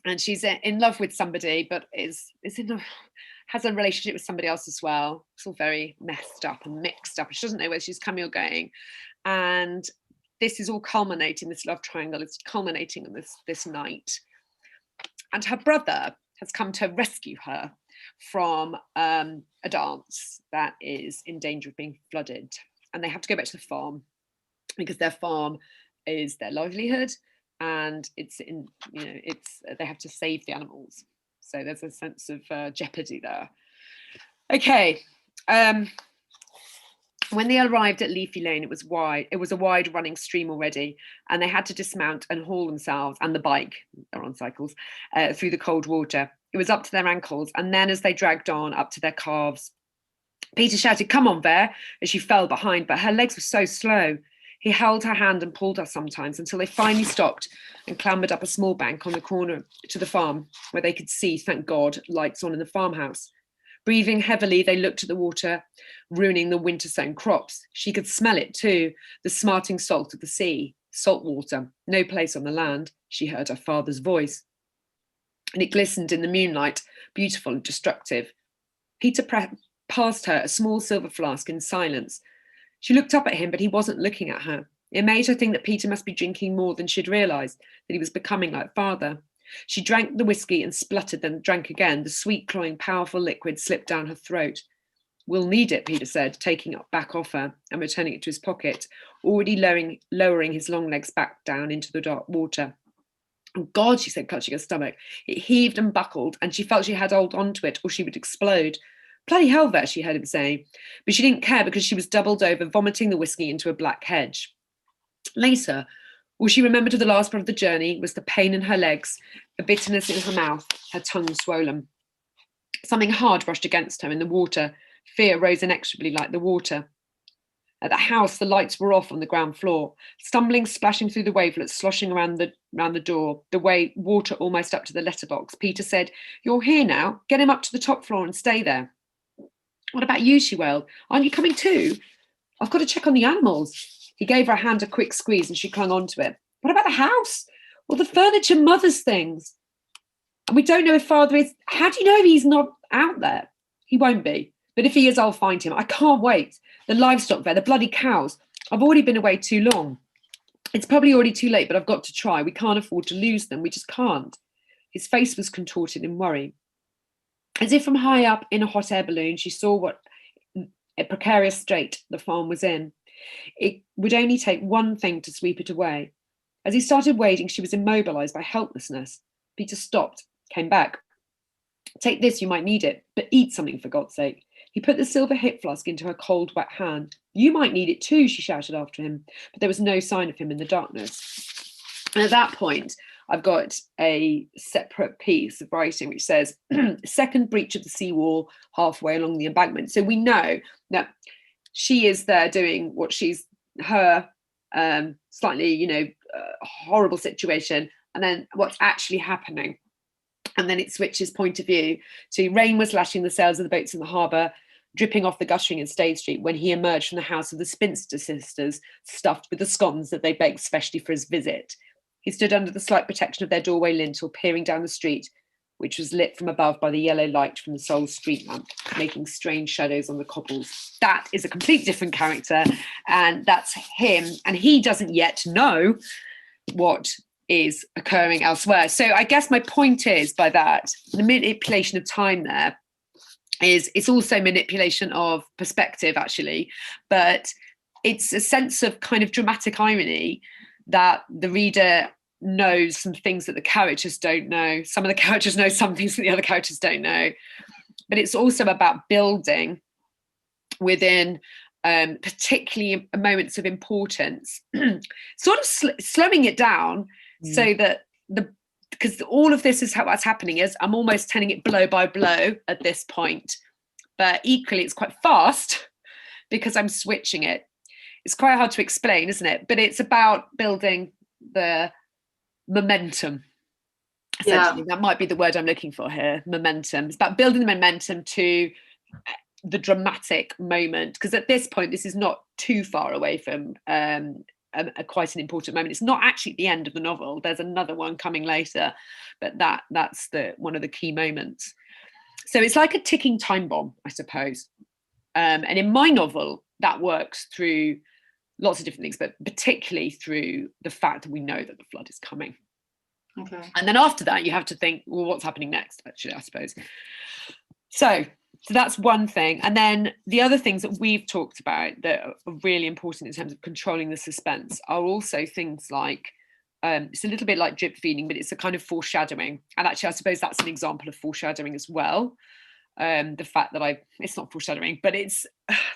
A: and she's in love with somebody, but has a relationship with somebody else as well. It's all very messed up and mixed up. She doesn't know where she's coming or going, and this is all culminating. This love triangle is culminating on this night, and her brother has come to rescue her from a dance that is in danger of being flooded, and they have to go back to the farm because their farm is their livelihood, and they have to save the animals. So there's a sense of jeopardy there. Okay. When they arrived at Leafy Lane, it was a wide running stream already, and they had to dismount and haul themselves and the bike, they're on cycles, through the cold water. It was up to their ankles, and then as they dragged on, up to their calves. Peter shouted, "Come on, Ver," as she fell behind, but her legs were so slow. He held her hand and pulled her sometimes until they finally stopped and clambered up a small bank on the corner to the farm, where they could see, thank God, lights on in the farmhouse. Breathing heavily, they looked at the water, ruining the winter-sown crops. She could smell it too, the smarting salt of the sea. Salt water, no place on the land. She heard her father's voice. And it glistened in the moonlight, beautiful and destructive. Peter passed her a small silver flask in silence. She looked up at him, but he wasn't looking at her. It made her think that Peter must be drinking more than she'd realised, that he was becoming like father. She drank the whiskey and spluttered, then drank again. The sweet, cloying, powerful liquid slipped down her throat. We'll need it, Peter said, taking it back off her and returning it to his pocket, already lowering his long legs back down into the dark water. Oh God, she said, clutching her stomach. It heaved and buckled, and she felt she had to hold on to it or she would explode. Bloody hell, there, she heard him say. But she didn't care because she was doubled over, vomiting the whiskey into a black hedge. Later, all she remembered of the last part of the journey was the pain in her legs, the bitterness in her mouth, her tongue swollen. Something hard brushed against her in the water. Fear rose inexorably like the water. At the house, the lights were off on the ground floor. Stumbling, splashing through the wavelets, sloshing around the door, the water almost up to the letterbox, Peter said, "You're here now. Get him up to the top floor and stay there." "What about you?" she wailed. "Aren't you coming too?" "I've got to check on the animals." He gave her hand a quick squeeze and she clung onto it. "What about the house? All the furniture, Mother's things? And we don't know if Father is... How do you know if he's not out there?" "He won't be. But if he is, I'll find him. I can't wait. The livestock there, the bloody cows. I've already been away too long. It's probably already too late, but I've got to try. We can't afford to lose them. We just can't." His face was contorted in worry. As if from high up in a hot air balloon, she saw what a precarious strait the farm was in. It would only take one thing to sweep it away. As he started wading, she was immobilised by helplessness. Peter stopped, came back. "Take this, you might need it, but eat something for God's sake." He put the silver hip flask into her cold, wet hand. "You might need it too," she shouted after him, but there was no sign of him in the darkness. And at that point, I've got a separate piece of writing which says, "Second breach of the seawall halfway along the embankment." So we know that she is there doing what she's her slightly, horrible situation, and then what's actually happening. And then it switches point of view to rain was lashing the sails of the boats in the harbour, dripping off the guttering in Stade Street when he emerged from the house of the spinster sisters, stuffed with the scones that they baked specially for his visit. He stood under the slight protection of their doorway lintel, peering down the street, which was lit from above by the yellow light from the Soul's street lamp, making strange shadows on the cobbles. That is a completely different character, and that's him, and he doesn't yet know what is occurring elsewhere. So I guess my point is, by that, the manipulation of time there is, it's also manipulation of perspective, actually, but it's a sense of kind of dramatic irony that the reader knows some things that the characters don't know. Some of the characters know some things that the other characters don't know. But it's also about building within particularly moments of importance, sort of slowing it down so that because all of this is what's happening is I'm almost telling it blow by blow at this point, but equally it's quite fast because I'm switching it. It's quite hard to explain, isn't it? But it's about building the momentum. Essentially, that might be the word I'm looking for here. Momentum. It's about building the momentum to the dramatic moment, because at this point, this is not too far away from quite an important moment. It's not actually the end of the novel. There's another one coming later, but that's one of the key moments. So it's like a ticking time bomb, I suppose. And in my novel, that works through lots of different things, but particularly through the fact that we know that the flood is coming.
C: Okay.
A: And then after that, you have to think, well, what's happening next, actually, I suppose. So that's one thing. And then the other things that we've talked about that are really important in terms of controlling the suspense are also things like, it's a little bit like drip feeding, but it's a kind of foreshadowing. And actually, I suppose that's an example of foreshadowing as well. The fact that it's not foreshadowing, but it's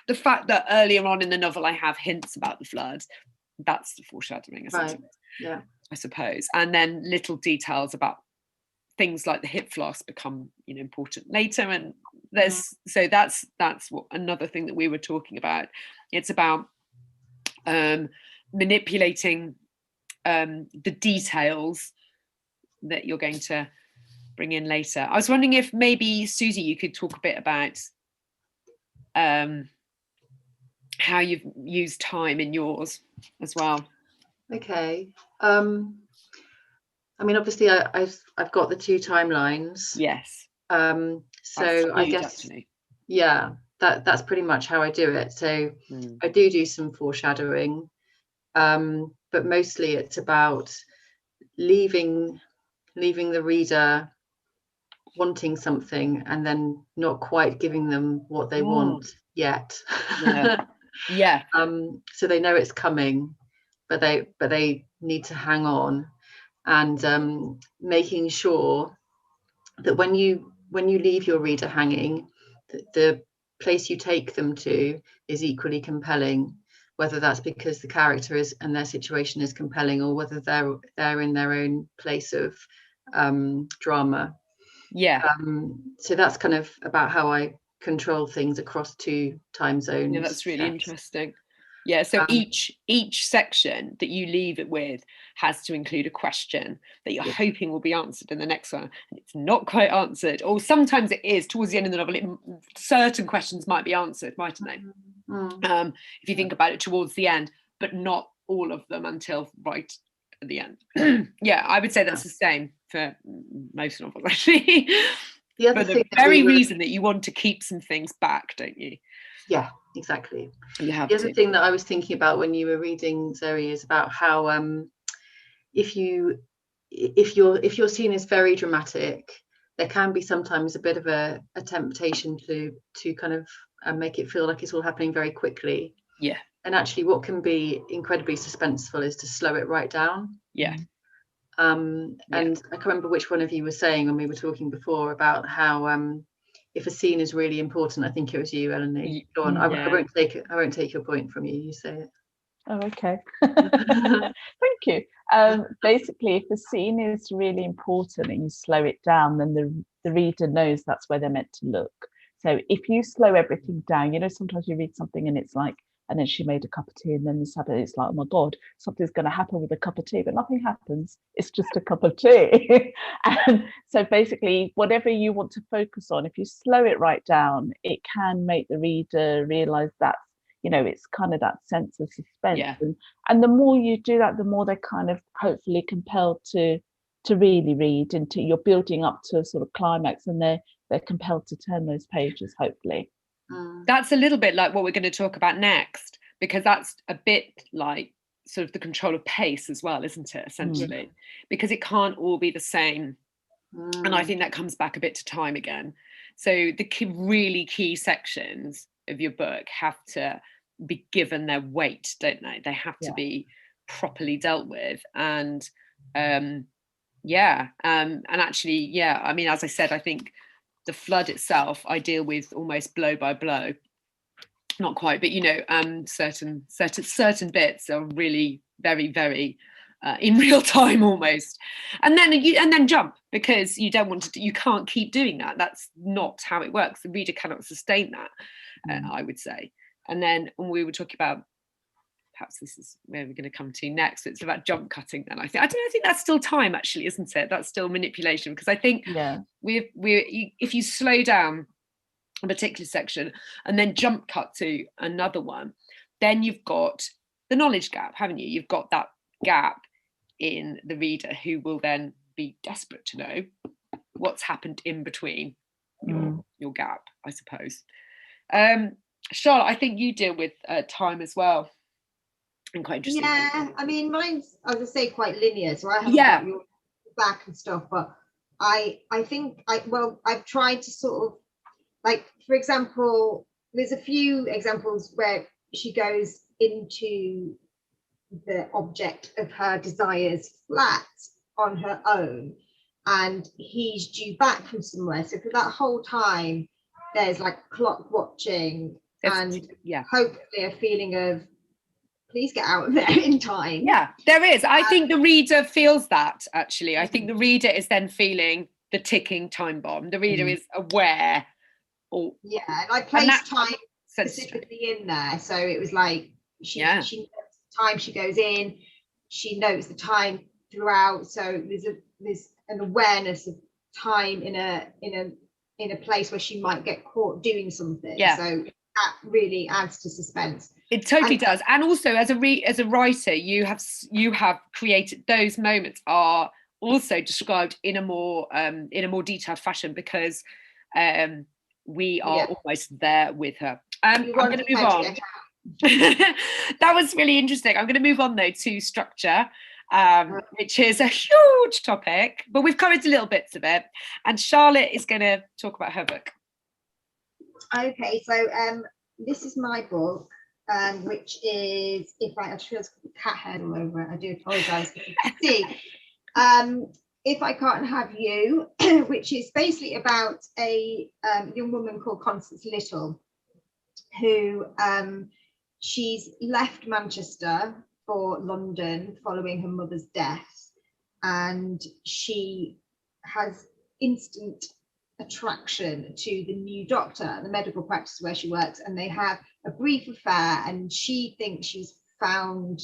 A: the fact that earlier on in the novel, I have hints about the flood. That's the foreshadowing,
C: right. Yeah,
A: I suppose. And then little details about things like the hip flask become, important later. And so that's what another thing that we were talking about. It's about manipulating the details that you're going to bring in later. I was wondering if maybe, Susie, you could talk a bit about how you've used time in yours as well.
C: Okay. I mean, obviously, I've got the 2 timelines.
A: Yes.
C: So
A: That's
C: I
A: huge,
C: guess,
A: actually.
C: yeah, that's pretty much how I do it. So I do some foreshadowing, but mostly it's about leaving the reader wanting something and then not quite giving them what they want yet.
A: Yeah.
C: So they know it's coming, but they need to hang on, and making sure that when you leave your reader hanging, the place you take them to is equally compelling, whether that's because the character is and their situation is compelling, or whether they're in their own place of drama. So that's kind of about how I control things across 2 time zones.
A: Yeah, that's really interesting. Yeah, so each section that you leave it with has to include a question that you're hoping will be answered in the next one, and it's not quite answered, or sometimes it is towards the end of the novel. Certain questions might be answered, mightn't they? If you think about it towards the end, but not all of them until right at the end. Yeah, I would say that's the same for most novels, actually. For the very reason that you want to keep some things back, don't you?
C: Yeah, exactly.
A: You have
C: the other thing that I was thinking about when you were reading, Zoe, is about how if your scene is very dramatic, there can be sometimes a bit of a temptation to kind of make it feel like it's all happening very quickly.
A: Yeah.
C: And actually, what can be incredibly suspenseful is to slow it right down.
A: Yeah.
C: And I can't remember which one of you was saying when we were talking before about how if a scene is really important, I think it was you, Eleni. Go on. I won't take your point from you. You say it.
B: Oh, okay. Thank you. Basically, if the scene is really important and you slow it down, then the reader knows that's where they're meant to look. So if you slow everything down, sometimes you read something and it's like, and then she made a cup of tea, and then this happened. It's like, oh my God, something's going to happen with a cup of tea, but nothing happens. It's just a cup of tea. And so basically, whatever you want to focus on, if you slow it right down, it can make the reader realize that, it's kind of that sense of suspense.
A: Yeah.
B: And the more you do that, the more they're kind of hopefully compelled to really read, and you're building up to a sort of climax, and they're compelled to turn those pages, hopefully.
A: That's a little bit like what we're going to talk about next, because that's a bit like sort of the control of pace as well, isn't it, essentially? Because it can't all be the same. And I think that comes back a bit to time again. So the really key sections of your book have to be given their weight, don't they? They have to be properly dealt with. And and actually, I mean, as I said, I think the flood itself I deal with almost blow by blow, not quite, but certain bits are really very, very in real time almost, and then jump, because you don't want to, you can't keep doing that. That's not how it works. The reader cannot sustain that, I would say. And then when we were talking about, perhaps this is where we're going to come to next, it's about jump cutting. Then I think that's still time, actually, isn't it? That's still manipulation, because I think if you slow down a particular section and then jump cut to another one, then you've got the knowledge gap, haven't you? You've got that gap in the reader, who will then be desperate to know what's happened in between your gap, I suppose. Charlotte, I think you deal with time as well. And quite interesting.
D: Yeah, I mean, mine's, as I say, quite linear, so I haven't got your back and stuff, but I think I've tried to sort of, like, for example, there's a few examples where she goes into the object of her desires flat on her own, and he's due back from somewhere. So for that whole time, there's like clock watching and hopefully a feeling of, please get out of there in time.
A: Yeah, there is. I think the reader feels that, actually. I think the reader is then feeling the ticking time bomb. The reader is aware.
D: And I placed time specifically in there. So it was like, she time she goes in, she notes the time throughout. So there's an awareness of time in a place where she might get caught doing something.
A: Yeah.
D: So that really adds to suspense.
A: It totally does. And also as a writer, you have created, those moments are also described in a more detailed fashion, because we are almost there with her. I'm going to move on. That was really interesting. I'm going to move on though to structure, which is a huge topic, but we've covered little bits of it. And Charlotte is going to talk about her book.
D: Okay, so this is my book, which is, if I just realised cat head all over it, I do apologise if you can see. If I Can't Have You, which is basically about a young woman called Constance Little, who she's left Manchester for London following her mother's death, and she has instant attraction to the new doctor, the medical practice where she works, and they have a brief affair, and she thinks she's found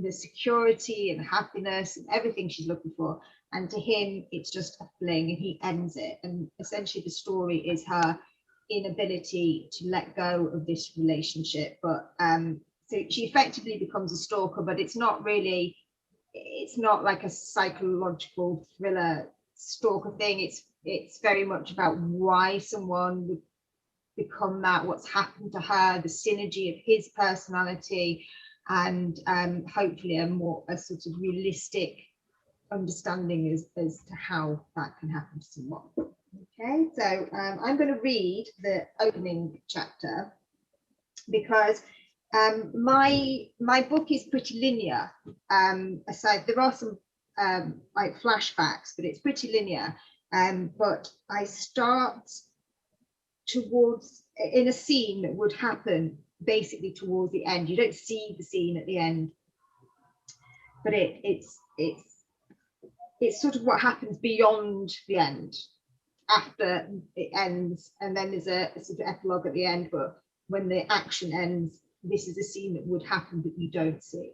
D: the security and happiness and everything she's looking for, and to him it's just a fling, and he ends it. And essentially the story is her inability to let go of this relationship. But so she effectively becomes a stalker, but it's not like a psychological thriller stalker thing. It's very much about why someone would become that, what's happened to her, the synergy of his personality, and hopefully a sort of realistic understanding as to how that can happen to someone. Okay, so I'm going to read the opening chapter, because my book is pretty linear. Aside, there are some like flashbacks, but it's pretty linear. But I start towards in a scene that would happen basically towards the end. You don't see the scene at the end, but it's sort of what happens beyond the end, after it ends, and then there's a sort of epilogue at the end. But when the action ends, this is a scene that would happen that you don't see.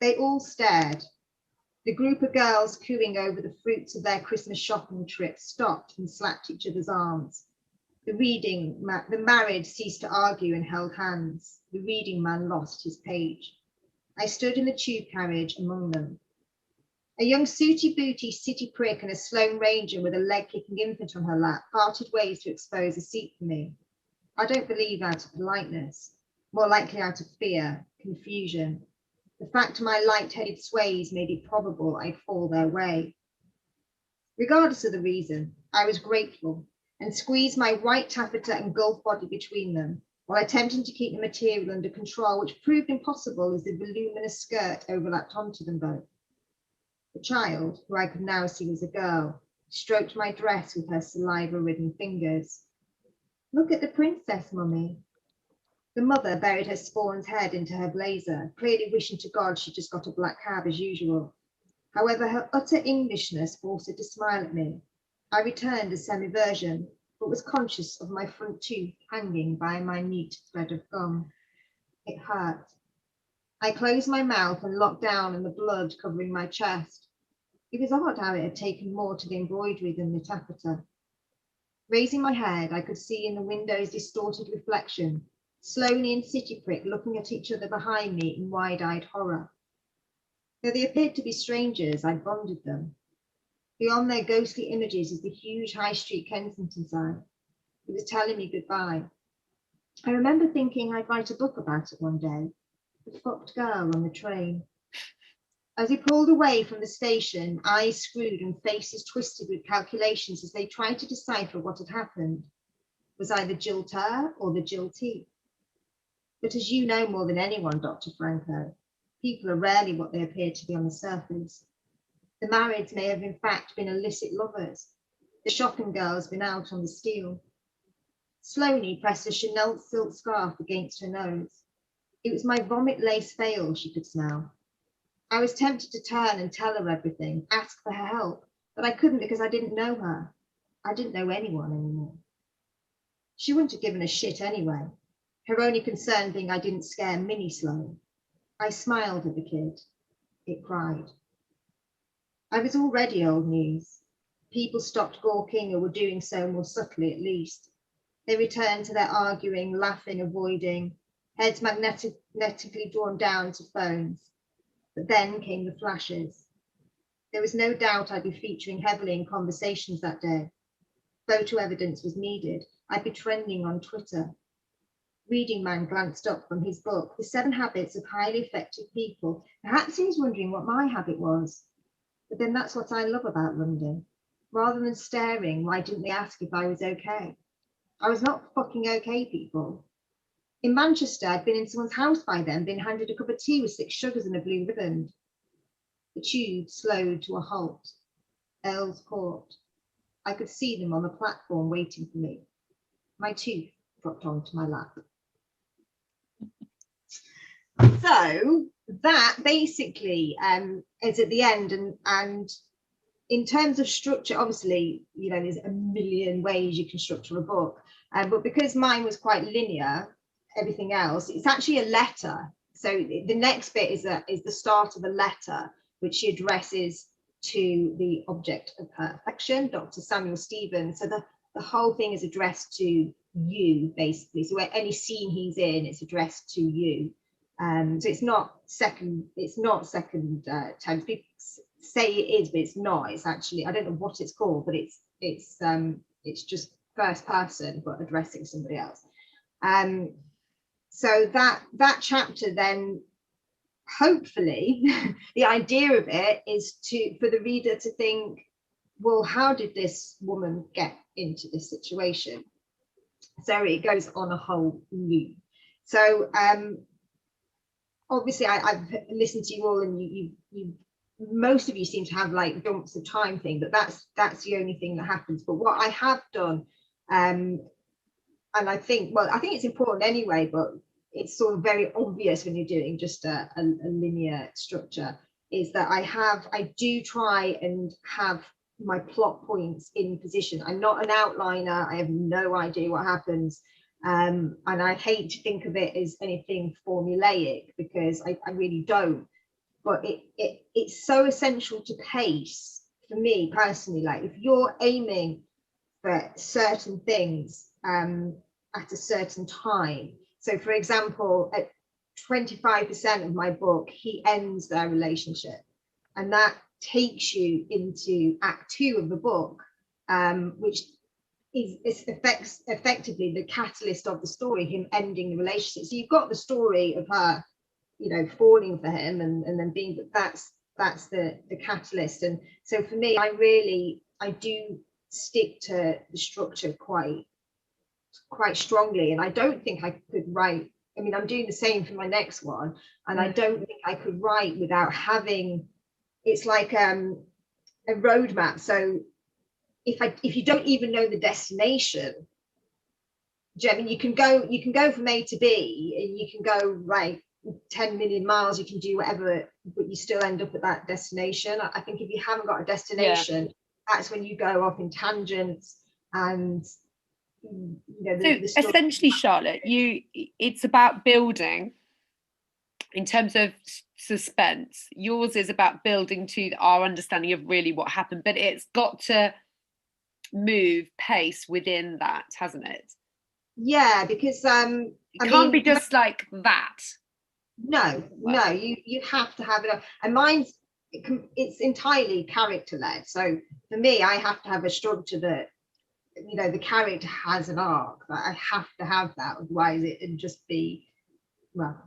D: They all stared. The group of girls cooing over the fruits of their Christmas shopping trip stopped and slapped each other's arms. The married ceased to argue and held hands. The reading man lost his page. I stood in the tube carriage among them. A young sooty-booty city prick and a Sloane Ranger with a leg-kicking infant on her lap parted ways to expose a seat for me. I don't believe out of politeness, more likely out of fear, confusion. The fact my light-headed sways made it probable I'd fall their way. Regardless of the reason, I was grateful and squeezed my white taffeta and golf body between them, while attempting to keep the material under control, which proved impossible as the voluminous skirt overlapped onto them both. The child, who I could now see was a girl, stroked my dress with her saliva-ridden fingers. Look at the princess, Mummy. The mother buried her spawn's head into her blazer, clearly wishing to God she'd just got a black cab as usual. However, her utter Englishness forced her to smile at me. I returned a semi-version, but was conscious of my front tooth hanging by a minute thread of gum. It hurt. I closed my mouth and locked down on the blood covering my chest. It was odd how it had taken more to the embroidery than the taffeta. Raising my head, I could see in the window's distorted reflection, Sloane and City Prick looking at each other behind me in wide-eyed horror. Though they appeared to be strangers, I bonded them. Beyond their ghostly images is the huge High Street Kensington sign. It was telling me goodbye. I remember thinking I'd write a book about it one day. The fucked girl on the train. As we pulled away from the station, eyes screwed and faces twisted with calculations as they tried to decipher what had happened. Was I the jilter or the jiltee? But as you know more than anyone, Dr. Franco, people are rarely what they appear to be on the surface. The marrieds may have in fact been illicit lovers. The shopping girl's been out on the steel. Sloane pressed a Chanel silk scarf against her nose. It was my vomit lace veil she could smell. I was tempted to turn and tell her everything, ask for her help, but I couldn't because I didn't know her. I didn't know anyone anymore. She wouldn't have given a shit anyway. her only concern being I didn't scare Minnie Sloane. I smiled at the kid. It cried. I was already old news. People stopped gawking or were doing so more subtly at least. They returned to their arguing, laughing, avoiding, heads magnetically drawn down to phones. But then came the flashes. There was no doubt I'd be featuring heavily in conversations that day. Photo evidence was needed. I'd be trending on Twitter. Reading man glanced up from his book, The 7 Habits of Highly Effective People. Perhaps he was wondering what my habit was. But then that's what I love about London. Rather than staring, why didn't they ask if I was okay? I was not fucking okay, people. In Manchester, I'd been in someone's house by then, been handed a cup of tea with 6 sugars and a blue ribbon. The tube slowed to a halt. Earl's Court. I could see them on the platform waiting for me. My tooth dropped onto my lap. So that basically is at the end, and in terms of structure, obviously, you know, there's a million ways you can structure a book, but because mine was quite linear, everything else, it's actually a letter. So the next bit is the start of a letter, which she addresses to the object of her affection, Dr. Samuel Stevens. So the whole thing is addressed to you, basically. So where any scene he's in, it's addressed to you. So it's not second terms. People say it is, but it's not. It's actually, I don't know what it's called, but it's just first person, but addressing somebody else. So that chapter then, hopefully, the idea of it is for the reader to think, well, how did this woman get into this situation? So it goes on a whole loop. So obviously I've listened to you all, and you most of you seem to have like dumps of time thing, but that's the only thing that happens. But what I have done, and I think it's important anyway, but it's sort of very obvious when you're doing just a linear structure, is that I do try and have my plot points in position. I'm not an outliner. I have no idea what happens. And I hate to think of it as anything formulaic, because I really don't. But it's so essential to pace for me personally. Like if you're aiming for certain things at a certain time. So for example, at 25% of my book, he ends their relationship, and that takes you into Act 2 of the book, which affects effectively the catalyst of the story, him ending the relationship. So you've got the story of her, you know, falling for him and then being, but that's the catalyst. And so for me, I do stick to the structure quite strongly, and I don't think I could write. I mean, I'm doing the same for my next one, and I don't think I could write without having, it's like a roadmap. So if you don't even know the destination, I mean, you can go from A to B, and you can go right 10 million miles, you can do whatever, but you still end up at that destination. I think if you haven't got a destination, that's when you go off in tangents. And you know,
A: so essentially, Charlotte, it's about building in terms of suspense. Yours is about building to our understanding of really what happened, but it's got to move pace within that, hasn't it?
D: Yeah, because
A: it can't be just like that.
D: No, you have to have it. And mine's, it's entirely character led. So for me, I have to have a structure that, you know, the character has an arc. I have to have that, otherwise it'd just be, well,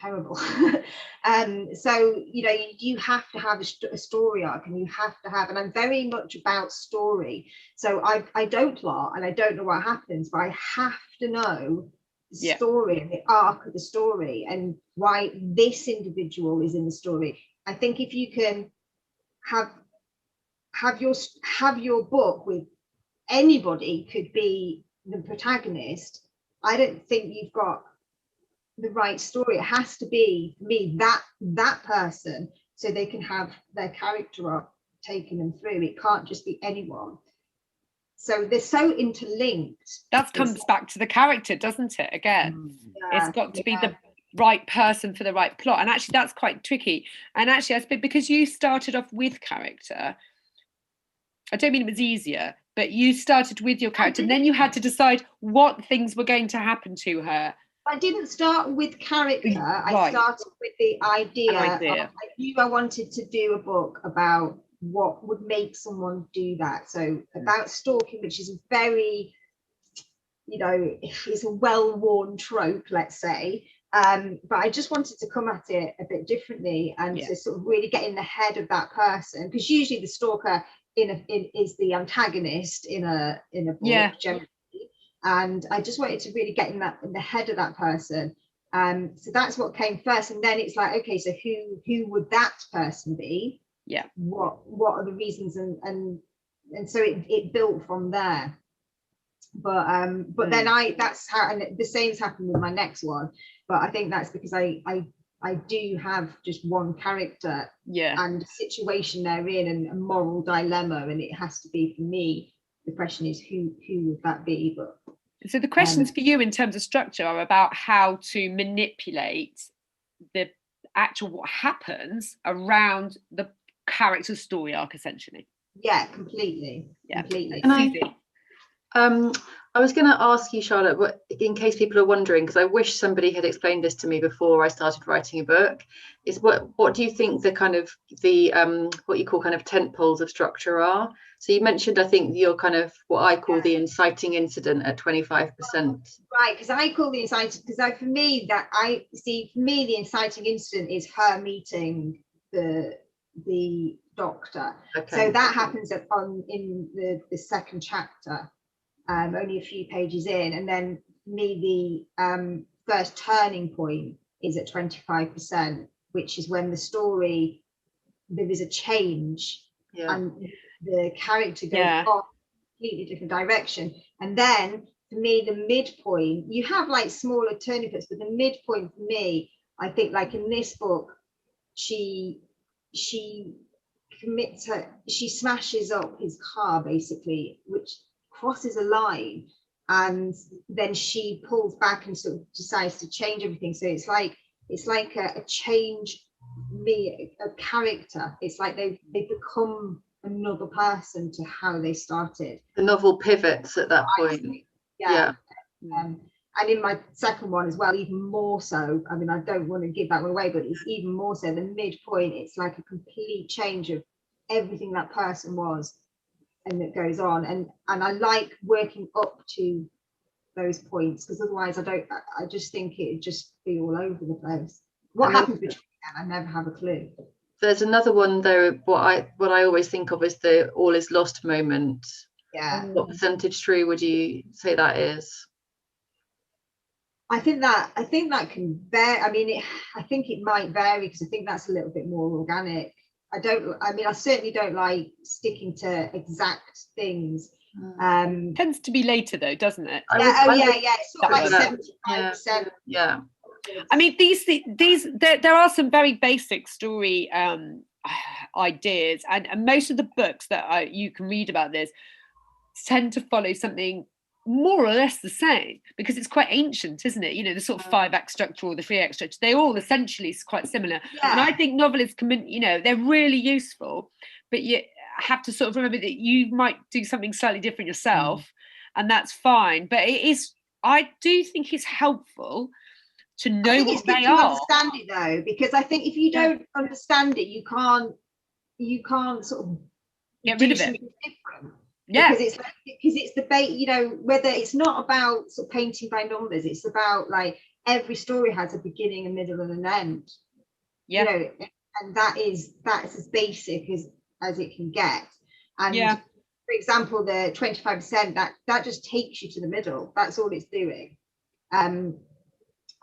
D: terrible. So, you know, you have to have a story arc, and you have to have, and I'm very much about story. So I don't plot, and I don't know what happens, but I have to know the story and the arc of the story, and why this individual is in the story. I think if you can have your book with anybody could be the protagonist, I don't think you've got the right story. It has to be, for me, that person, so they can have their character arc taken them through. It can't just be anyone. so they're so interlinked.
A: That comes back to the character, doesn't it? Again, it's got to be the right person for the right plot, and actually that's quite tricky. And actually, I suppose because you started off with character, I don't mean it was easier, but you started with your character, and then you had to decide what things were going to happen to her.
D: I didn't start with character.
A: Right.
D: I started with the idea.
A: I
D: knew I wanted to do a book about what would make someone do that. So about stalking, which is a very, it's a well-worn trope, let's say. But I just wanted to come at it a bit differently and to sort of really get in the head of that person, because usually the stalker is the antagonist in a book generally. And I just wanted to really get in the head of that person. So that's what came first, and then it's like, okay, so who would that person be?
A: Yeah.
D: What are the reasons, and so it built from there. But then that's how, and the same's happened with my next one. But I think that's because I do have just one character and a situation they're in and a moral dilemma, and it has to be, for me, the question is who would that be? But
A: so the questions for you in terms of structure are about how to manipulate the actual what happens around the character's story arc, essentially.
D: Yeah, completely. Completely.
C: I was going to ask you, Charlotte, but in case people are wondering, because I wish somebody had explained this to me before I started writing a book, is what do you think the kind of what you call kind of tent poles of structure are? So you mentioned, I think, your kind of what I call the inciting incident at 25%.
D: Right, because I call the inciting, because for me the inciting incident is her meeting the doctor. Okay. So that happens in the second chapter. Only a few pages in, and then for me the first turning point is at 25%, which is when the story, there is a change and the character goes off a completely different direction. And then for me the midpoint, you have like smaller turning points, but the midpoint for me, I think, like in this book, she smashes up his car basically, which crosses a line, and then she pulls back and sort of decides to change everything. So it's like a change, a character. It's like they become another person to how they started.
C: The novel pivots at that point.
D: And in my second one as well, even more so. I mean, I don't want to give that one away, but it's even more so. The midpoint, it's like a complete change of everything that person was, and it goes on. And I like working up to those points, because otherwise I just think it'd just be all over the place. What happens between them, I never have a clue.
C: There's another one though, what I always think of is the all is lost moment.
D: Yeah.
C: What percentage true would you say that is?
D: I think that can vary. I mean, I think it might vary, because I think that's a little bit more organic. I certainly don't like sticking to exact things.
A: Tends to be later though, doesn't it?
D: It's sort of like 75%.
C: Yeah.
A: I mean, there are some very basic story ideas, and most of the books that you can read about this tend to follow something more or less the same, because it's quite ancient, isn't it? The sort of 5-act structure or the 3-act structure, they all essentially is quite similar. And I think novelists they're really useful, but you have to sort of remember that you might do something slightly different yourself, and that's fine. But I do think it's helpful to know what they are.
D: Understand it though, because I think if you don't understand it, you can't sort of
A: get rid of it.
D: Different. Yeah, because it's the bait, whether it's not about sort of painting by numbers, it's about like every story has a beginning, a middle, and an end. And that's as basic as it can get. And for example, the 25%, that just takes you to the middle. That's all it's doing. And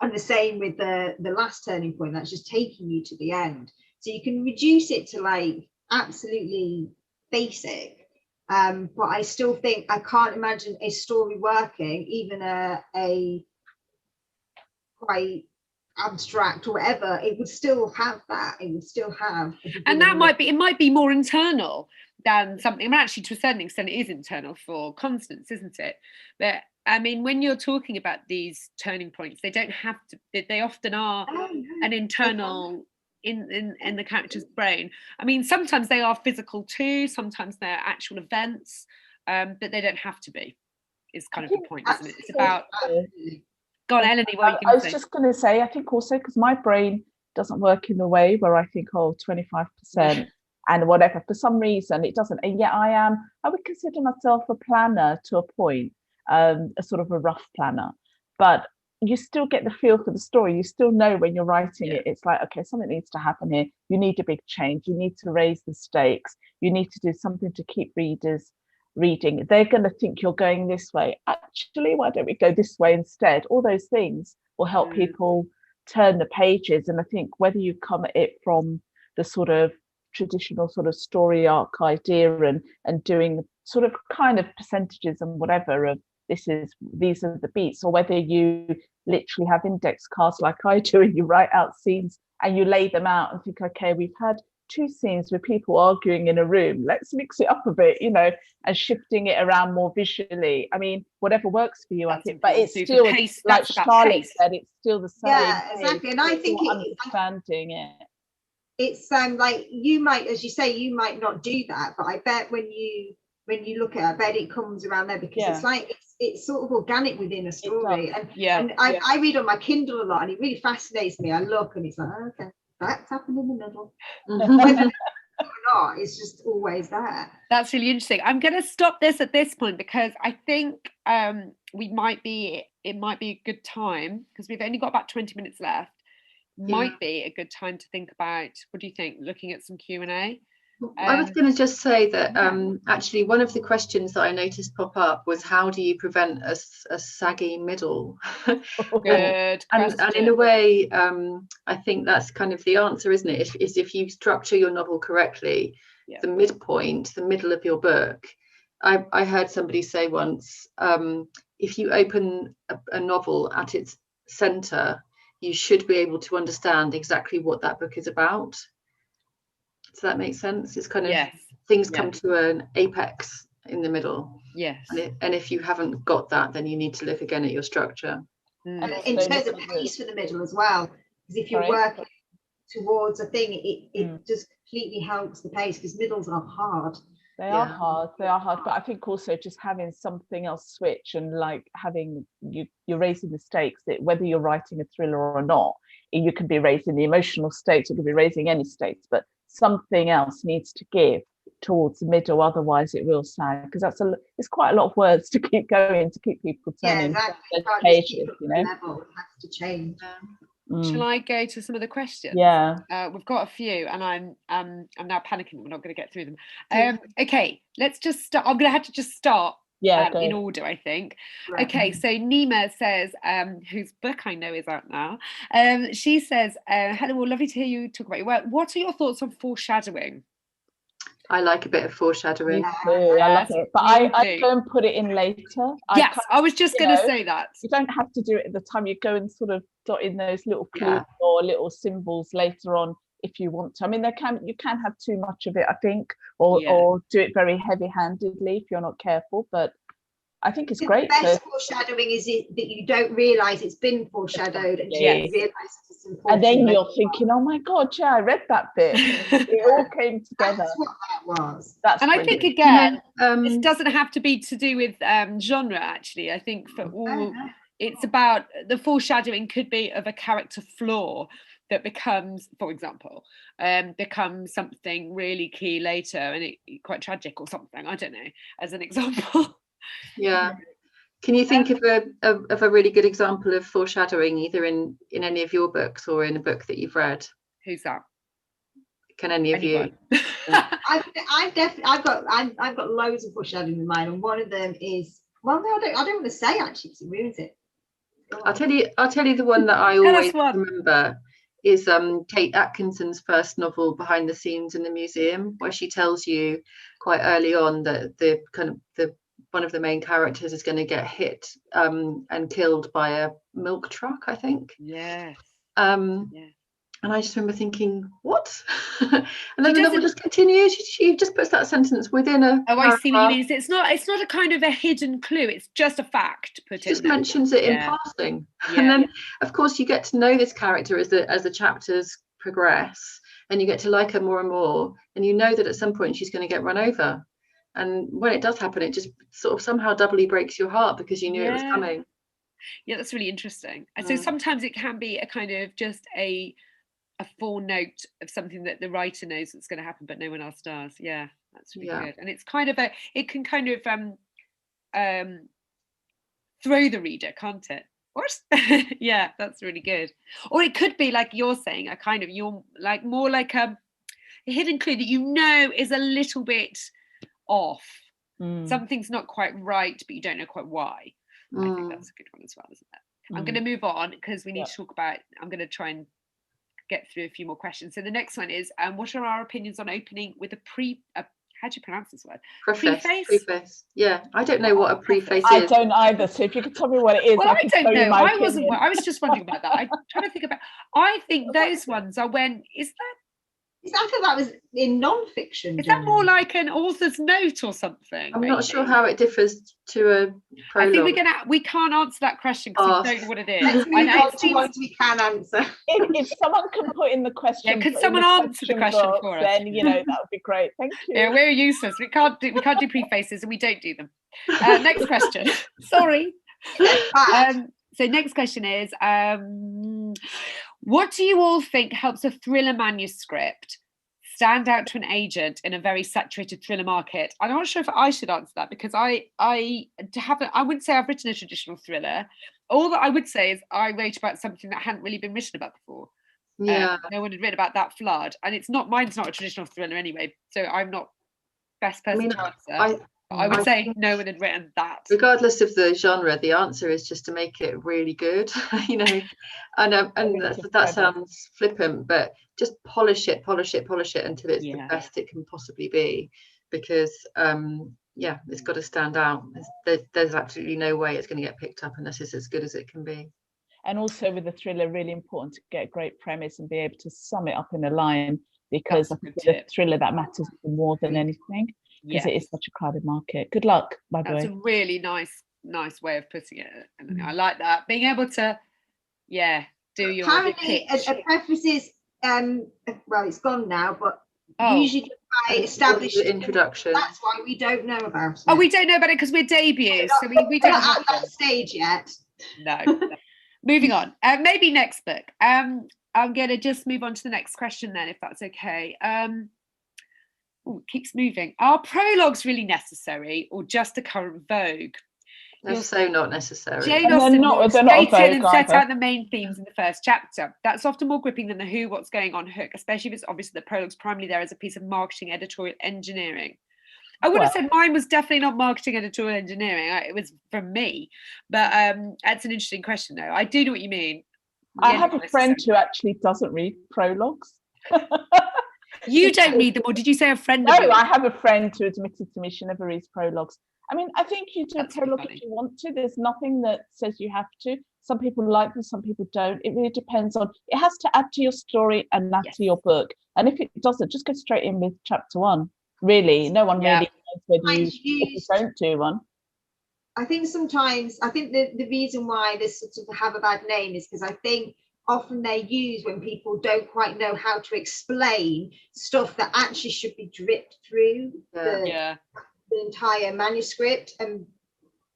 D: the same with the last turning point, that's just taking you to the end. So you can reduce it to like absolutely basic. But I still think I can't imagine a story working, even a quite abstract or whatever, it would still have that. It would still have.
A: And that might be more internal than something. I mean, actually, to a certain extent, it is internal for Constance, isn't it? But I mean, when you're talking about these turning points, they don't have to. They often are an internal in the character's brain. I mean, sometimes they are physical too. Sometimes they're actual events, but they don't have to be. Is kind of the point, isn't it? It's about. Go on, Eleni, what are you going to say?
B: I was just going to say, I think also because my brain doesn't work in the way where I think, 25% and whatever. For some reason, it doesn't. And yet I would consider myself a planner to a point, a sort of a rough planner. But you still get the feel for the story. You still know when you're writing it, it's like, okay, something needs to happen here. You need a big change. You need to raise the stakes. You need to do something to keep readers reading. They're going to think you're going this way. Actually, why don't we go this way instead? All those things will help people turn the pages. And I think whether you come at it from the sort of traditional sort of story arc idea and doing sort of kind of percentages and whatever of these are the beats, or whether you literally have index cards like I do and you write out scenes and you lay them out and think, okay, we've had 2 scenes with people arguing in a room, let's mix it up a bit, and shifting it around more visually. I mean, whatever works for you, I think, but it's still like Charlotte said, it's still the same.
D: Yeah, exactly. And I think
B: understanding it.
D: It's like you might, as you say, you might not do that, but I bet when you look at it, I bet it comes around there, because it's like it's sort of organic within a story. And I read on my Kindle a lot, and it really fascinates me. I look and it's like, oh, okay, that's happened in the middle. Whether or not, it's just always there.
A: That's really interesting. I'm going to stop this at this point because I think it might be a good time, because we've only got about 20 minutes left. Might be a good time to think about, what do you think, looking at some Q&A?
C: I was going to just say that actually one of the questions that I noticed pop up was, how do you prevent a saggy middle?
A: Good
C: and in a way, I think that's kind of the answer, isn't it? If you structure your novel correctly, the midpoint, the middle of your book. I heard somebody say once, if you open a novel at its centre, you should be able to understand exactly what that book is about. Does that make sense? It's kind of things come to an apex in the middle.
A: Yes.
C: And if you haven't got that, then you need to look again at your structure.
D: And in terms of pace for the middle as well, because if you're working towards a thing, it just completely helps the pace, because middles are hard.
B: They are hard, but I think also just having something else switch, and like having you're raising the stakes, that whether you're writing a thriller or not, you can be raising the emotional stakes, you can be raising any stakes, but something else needs to give towards the middle, otherwise it will sag, because it's quite a lot of words to keep going, to keep people turning pages,
D: level has to change.
A: Shall I go to some of the questions? We've got a few, and I'm now panicking that we're not going to get through them. Okay, let's just start. I'm going to have to just start in order, I think. Right. Okay, so Nima says, whose book I know is out now. She says, hello, well, lovely to hear you talk about your work. What are your thoughts on foreshadowing?
C: I like a bit of foreshadowing.
B: I love it, but I go and put it in later.
A: I was just going to say that.
B: You don't have to do it at the time. You go and sort of dot in those little clues or little symbols later on if you want to. I mean, you can have too much of it, I think, or do it very heavy-handedly if you're not careful. But I think it's great.
D: The best foreshadowing is that you don't realise it's been foreshadowed, and you don't realise it's important.
B: And then you're thinking, oh my God, I read that bit. It all came together.
D: That's what that was.
A: And I think, again, this doesn't have to be to do with genre, actually. I think for all, it's about the foreshadowing could be of a character flaw that becomes, for example, becomes something really key later, and it quite tragic or something. I don't know, as an example.
C: Yeah. Can you think of a really good example of foreshadowing, either in any of your books or in a book that you've read?
A: Who's that?
C: Can any of you?
D: I've got loads of foreshadowing in mind, and one of them is, well, no, I don't want to say, actually, because it ruins it.
C: I'll tell you the one that I always remember is Kate Atkinson's first novel, Behind the Scenes in the Museum, where she tells you quite early on that the one of the main characters is going to get hit and killed by a milk truck, I think.
A: Yes.
C: And I just remember thinking, what? And then the novel just continues. She just puts that sentence within a paragraph.
A: I see what you mean. It's not a kind of a hidden clue. It's just a fact put in.
C: She just mentions it in passing. And then, of course, you get to know this character as the chapters progress, and you get to like her more and more. And you know that at some point she's going to get run over. And when it does happen, it just sort of somehow doubly breaks your heart because you knew it was coming.
A: Yeah, that's really interesting. And so sometimes it can be a kind of just a foreknote of something that the writer knows that's going to happen, but no one else does. Yeah, that's really good. And it's kind of it can kind of throw the reader, can't it? What? Yeah, that's really good. Or it could be like you're saying, a kind of more like a hidden clue that you know is a little bit off. Something's not quite right, but you don't know quite why. I think that's a good one as well, isn't it? I'm going to move on because we need to talk about. I'm going to try and get through a few more questions. So the next one is, what are our opinions on opening with a how do you pronounce this word?
C: Preface. Yeah, I don't know what a preface is.
B: I don't either. So if you could tell me what it is,
A: well, I don't know. I was just wondering about that. I'm trying to think about. I think those ones are when
D: I thought that was in non-fiction.
A: Is that more like an author's note or something?
C: I'm not sure how it differs to a prologue.
A: I think we can't answer that question because we don't know what it is.
D: Let's move on to ones we can answer.
B: If someone can put in the question,
A: could someone answer the question for us?
B: Then that would be great. Thank you.
A: Yeah, we're useless. We can't do prefaces, and we don't do them. Next question. Sorry. So next question is, what do you all think helps a thriller manuscript stand out to an agent in a very saturated thriller market? I'm not sure if I should answer that because I wouldn't say I've written a traditional thriller. All that I would say is I wrote about something that hadn't really been written about before. No one had written about that flood, and mine's not a traditional thriller anyway, so I'm not best person to answer. I would say no one had written that.
C: Regardless of the genre, the answer is just to make it really good, and that sounds flippant, but just polish it until it's the best it can possibly be, because it's got to stand out. There's absolutely no way it's going to get picked up unless it's as good as it can be. And also with a thriller, really important to get a great premise and be able to sum it up in a line, because I think it's a thriller that matters more than anything. Because it is such a crowded market. Good luck, by the way. That's
A: a really nice way of putting it. And I like that. Being able to, do your
D: apparently
A: pitch.
D: A preface is, it's gone now, but usually by established
C: introduction.
D: That's why we don't know about it.
A: Oh, we don't know about it because we're debuts, so we don't
D: have at that stage yet.
A: No. Moving on. Maybe next book. I'm going to just move on to the next question then, if that's okay. It keeps moving. Are prologues really necessary or just a current vogue?
C: They're so not necessary.
A: Jane Austen stated and set out the main themes in the first chapter. That's often more gripping than the who, what's going on hook, especially if it's obvious that the prologue's primarily there as a piece of marketing editorial engineering. I would have said mine was definitely not marketing editorial engineering. It was from me. But that's an interesting question, though. I do know what you mean.
B: I have a friend who actually doesn't read prologues.
A: You don't read them, or did you say a friend?
B: No, I have a friend who admitted to me she never reads prologues. I mean, I think you do a prologue if you want to. There's nothing that says you have to. Some people like them, some people don't. It really depends on. It has to add to your story and add to your book. And if it doesn't, just go straight in with chapter 1. Really, no one really knows whether you don't do one.
D: I think sometimes, the reason why this sort of have a bad name is because I think often they're used when people don't quite know how to explain stuff that actually should be dripped through the entire manuscript. And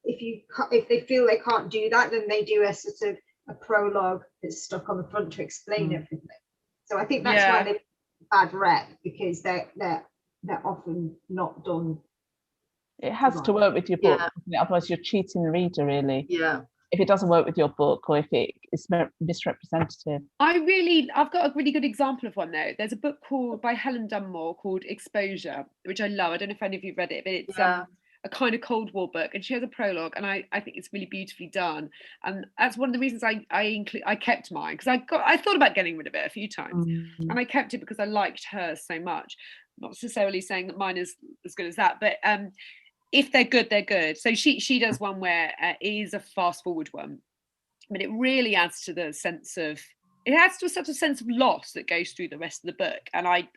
D: if they feel they can't do that, then they do a sort of a prologue that's stuck on the front to explain everything. So I think that's why they're bad rep, because they're often not done.
B: It has to work with your book, otherwise you're cheating the reader, really. If it doesn't work with your book, or if it is misrepresentative.
A: I've got a really good example of one though. There's a book by Helen Dunmore called Exposure, which I love. I don't know if any of you've read it, but it's a kind of Cold War book, and she has a prologue, and I think it's really beautifully done. And that's one of the reasons I kept mine, because I thought about getting rid of it a few times, and I kept it because I liked hers so much. Not necessarily saying that mine is as good as that, but if they're good, they're good. So she does one where it is a fast forward one, but it really adds to the sense of it adds to a sort of sense of loss that goes through the rest of the book, and I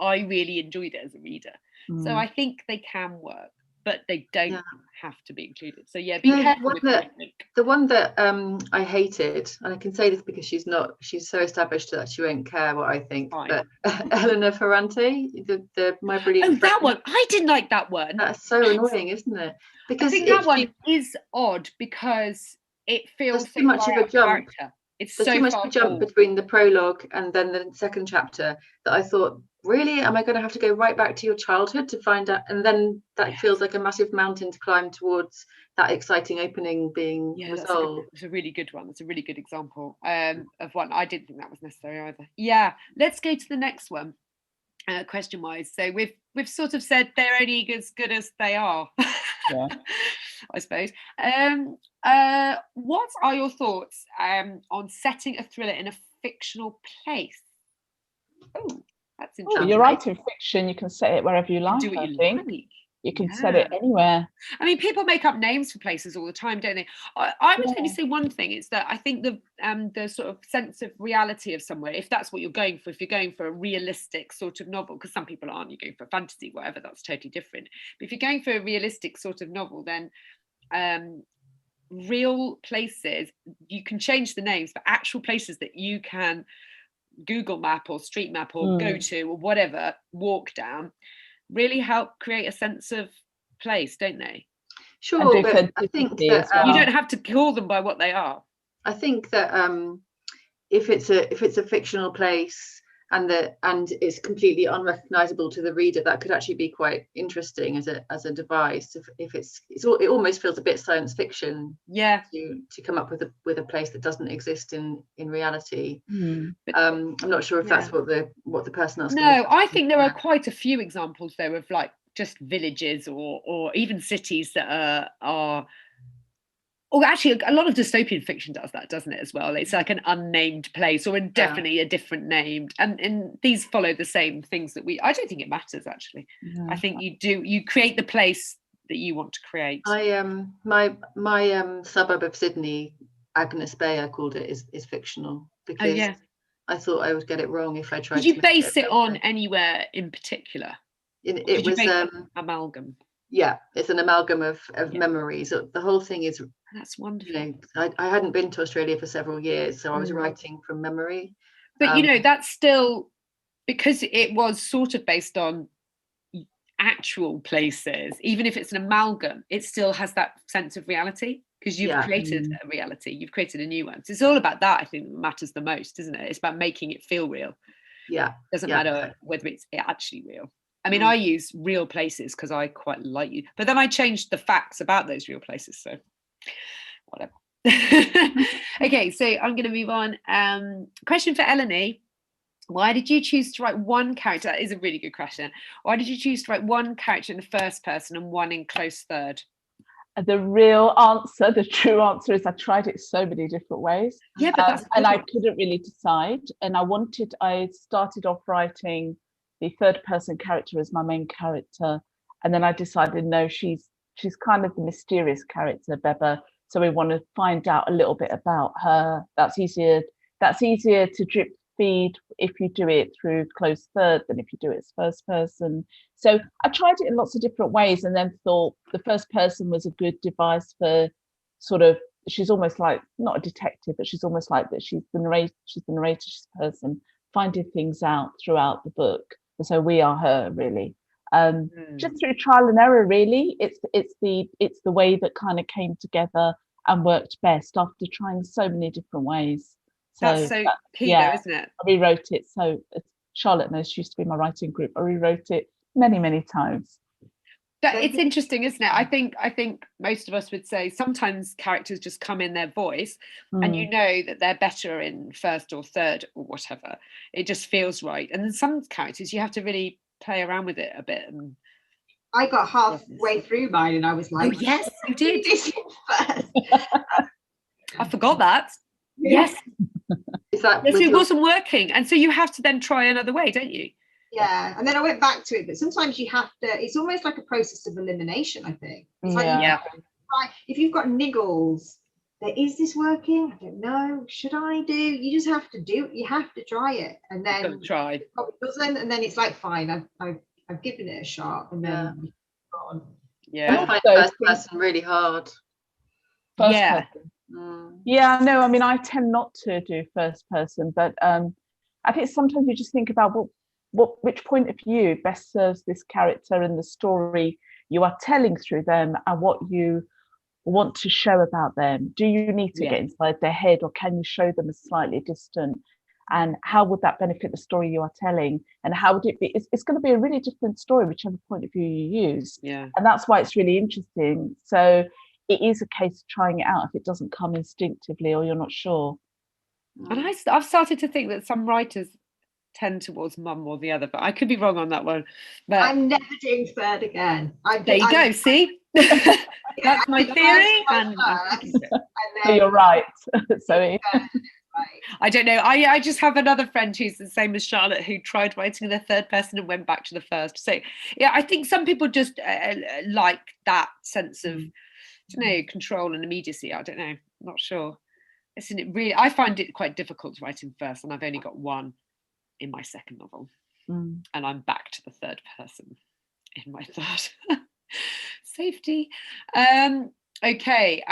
A: really enjoyed it as a reader. So I think they can work, but they don't have to be included. So yeah, be careful with what you think.
C: The one that I hated, and I can say this because she's so established that she won't care what I think.
A: Fine.
C: But Eleanor Ferrante, the My Brilliant
A: Friend. That one, I didn't like that one.
C: That's so annoying, isn't it?
A: Because I think that one is odd because it feels
C: too much of a jump.
A: It's
C: There's too much of a jump between the prologue and then the second chapter that I thought, really, am I going to have to go right back to your childhood to find out? And then that feels like a massive mountain to climb towards that exciting opening being resolved.
A: It's a really good one. It's a really good example of one. I didn't think that was necessary either. Yeah, let's go to the next one. Question wise, so we've sort of said they're only as good as they are. Yeah. I suppose. What are your thoughts on setting a thriller in a fictional place? Oh, that's interesting.
B: You're right. In fiction, you can set it wherever you like. I think you can set it anywhere.
A: I mean, people make up names for places all the time, don't they? I would only say one thing is that I think the sort of sense of reality of somewhere, if that's what you're going for, if you're going for a realistic sort of novel, because some people aren't, you're going for fantasy, whatever, that's totally different. But if you're going for a realistic sort of novel, then real places, you can change the names, but actual places that you can Google map or street map or go to or whatever, walk down, really help create a sense of place, don't they?
C: Sure, but I think that
A: you don't have to call them by what they are.
C: I think that if it's a fictional place and it's completely unrecognizable to the reader, that could actually be quite interesting as a device. If it almost feels a bit science fiction.
A: Yeah.
C: To come up with a place that doesn't exist in reality. I'm not sure if that's what the person asking.
A: No, I think there are quite a few examples there of like just villages or even cities that are. Or actually, a lot of dystopian fiction does that, doesn't it, as well? It's like an unnamed place or definitely a different named. And these follow the same things that I don't think it matters, actually. Yeah. I think you create the place that you want to create.
C: My suburb of Sydney, Agnes Bayer called it, is fictional because I thought I would get it wrong if I tried.
A: Did you base it on anywhere in particular?
C: It was
A: an amalgam.
C: Yeah, it's an amalgam of memories. The whole thing is.
A: That's wonderful.
C: You know, I hadn't been to Australia for several years, so I was writing from memory.
A: But that's still because it was sort of based on actual places. Even if it's an amalgam, it still has that sense of reality because you've created a reality. You've created a new one. So it's all about that. I think that matters the most, isn't it? It's about making it feel real.
C: Yeah,
A: doesn't matter whether it's actually real. I mean, I use real places because I quite like you, but then I changed the facts about those real places. So whatever. Okay, so I'm going to move on. Question for Eleni. Why did you choose to write one character? That is a really good question. Why did you choose to write one character in the first person and one in close third?
B: The real answer, the true answer is I tried it so many different ways.
A: Yeah, but
B: and I couldn't really decide. And I started off writing the third person character as my main character. And then I decided, no, she's kind of the mysterious character, Beba. So we want to find out a little bit about her. That's easier to drip feed if you do it through close third than if you do it as first person. So I tried it in lots of different ways and then thought the first person was a good device for sort of, she's almost like, not a detective, but she's almost like that she's the narrator, she's the person finding things out throughout the book. And so we are her, really. Just through trial and error, really. It's the way that kind of came together and worked best after trying so many different ways.
A: That's so key, though, isn't it?
B: I rewrote it. So Charlotte knows, she used to be in my writing group. I rewrote it many, many times.
A: It's interesting, isn't it? I think most of us would say sometimes characters just come in their voice and you know that they're better in first or third or whatever. It just feels right. And then some characters you have to really play around with it a bit. And
D: I got halfway through mine and I was like,
A: oh, yes, you did.
D: First.
A: I forgot that. Yes.
C: Is that
A: yes, it wasn't working. And so you have to then try another way, don't you?
D: Yeah, and then I went back to it, but sometimes you have to, it's almost like a process of elimination, I think. It's like, if you've got niggles is this working? I don't know. Should I do? You just have to do. You have to try it, and then
A: try.
D: It probably doesn't, and then it's like, fine, I've given it a shot, and then you've gone.
A: Yeah.
C: I find first person really hard.
B: First person. Yeah, no, I mean, I tend not to do first person, but I think sometimes you just think about which point of view best serves this character and the story you are telling through them, and what you want to show about them. Do you need to get inside their head, or can you show them as slightly distant? And how would that benefit the story you are telling? And how would it be? It's going to be a really different story, whichever point of view you use.
A: Yeah.
B: And that's why it's really interesting. So it is a case of trying it out if it doesn't come instinctively or you're not sure.
A: And I've started to think that some writers tend towards mum or the other, but I could be wrong on that one. But
D: I'm never doing third again.
A: There you go, see? That's my theory. And
B: so you're right. So
A: I don't know. I just have another friend who's the same as Charlotte, who tried writing in the third person and went back to the first. So yeah, I think some people just like that sense of, control and immediacy. I don't know. I'm not sure. Isn't it really? I find it quite difficult to write in first, and I've only got one in my second novel, and I'm back to the third person in my third. Safety. Okay.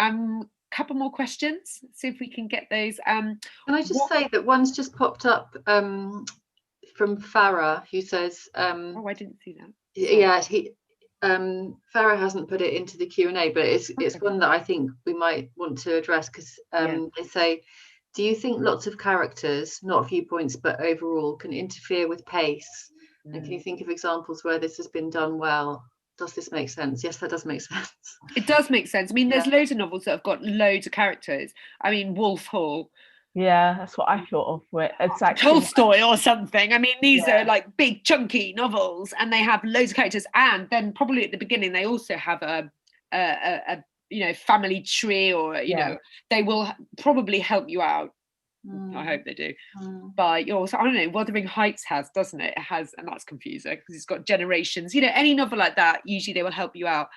A: Couple more questions. See if we can get those. Can
C: I just say that one's just popped up from Farah, who says,
A: oh, I didn't see that.
C: Yeah, Farah hasn't put it into the Q&A, but it's one that I think we might want to address, because they say, do you think lots of characters, not viewpoints but overall, can interfere with pace? And can you think of examples where this has been done well? Does this make sense? Yes, that does make sense.
A: It does make sense. I mean, there's loads of novels that have got loads of characters. I mean, Wolf Hall.
B: Yeah, that's what I thought of. Where it's actually
A: Tolstoy or something. I mean, these are like big chunky novels, and they have loads of characters. And then probably at the beginning, they also have a family tree, or they will probably help you out. I hope they do. But also, I don't know, Wuthering Heights doesn't it? It has, and that's confusing because it's got generations. Any novel like that, usually they will help you out.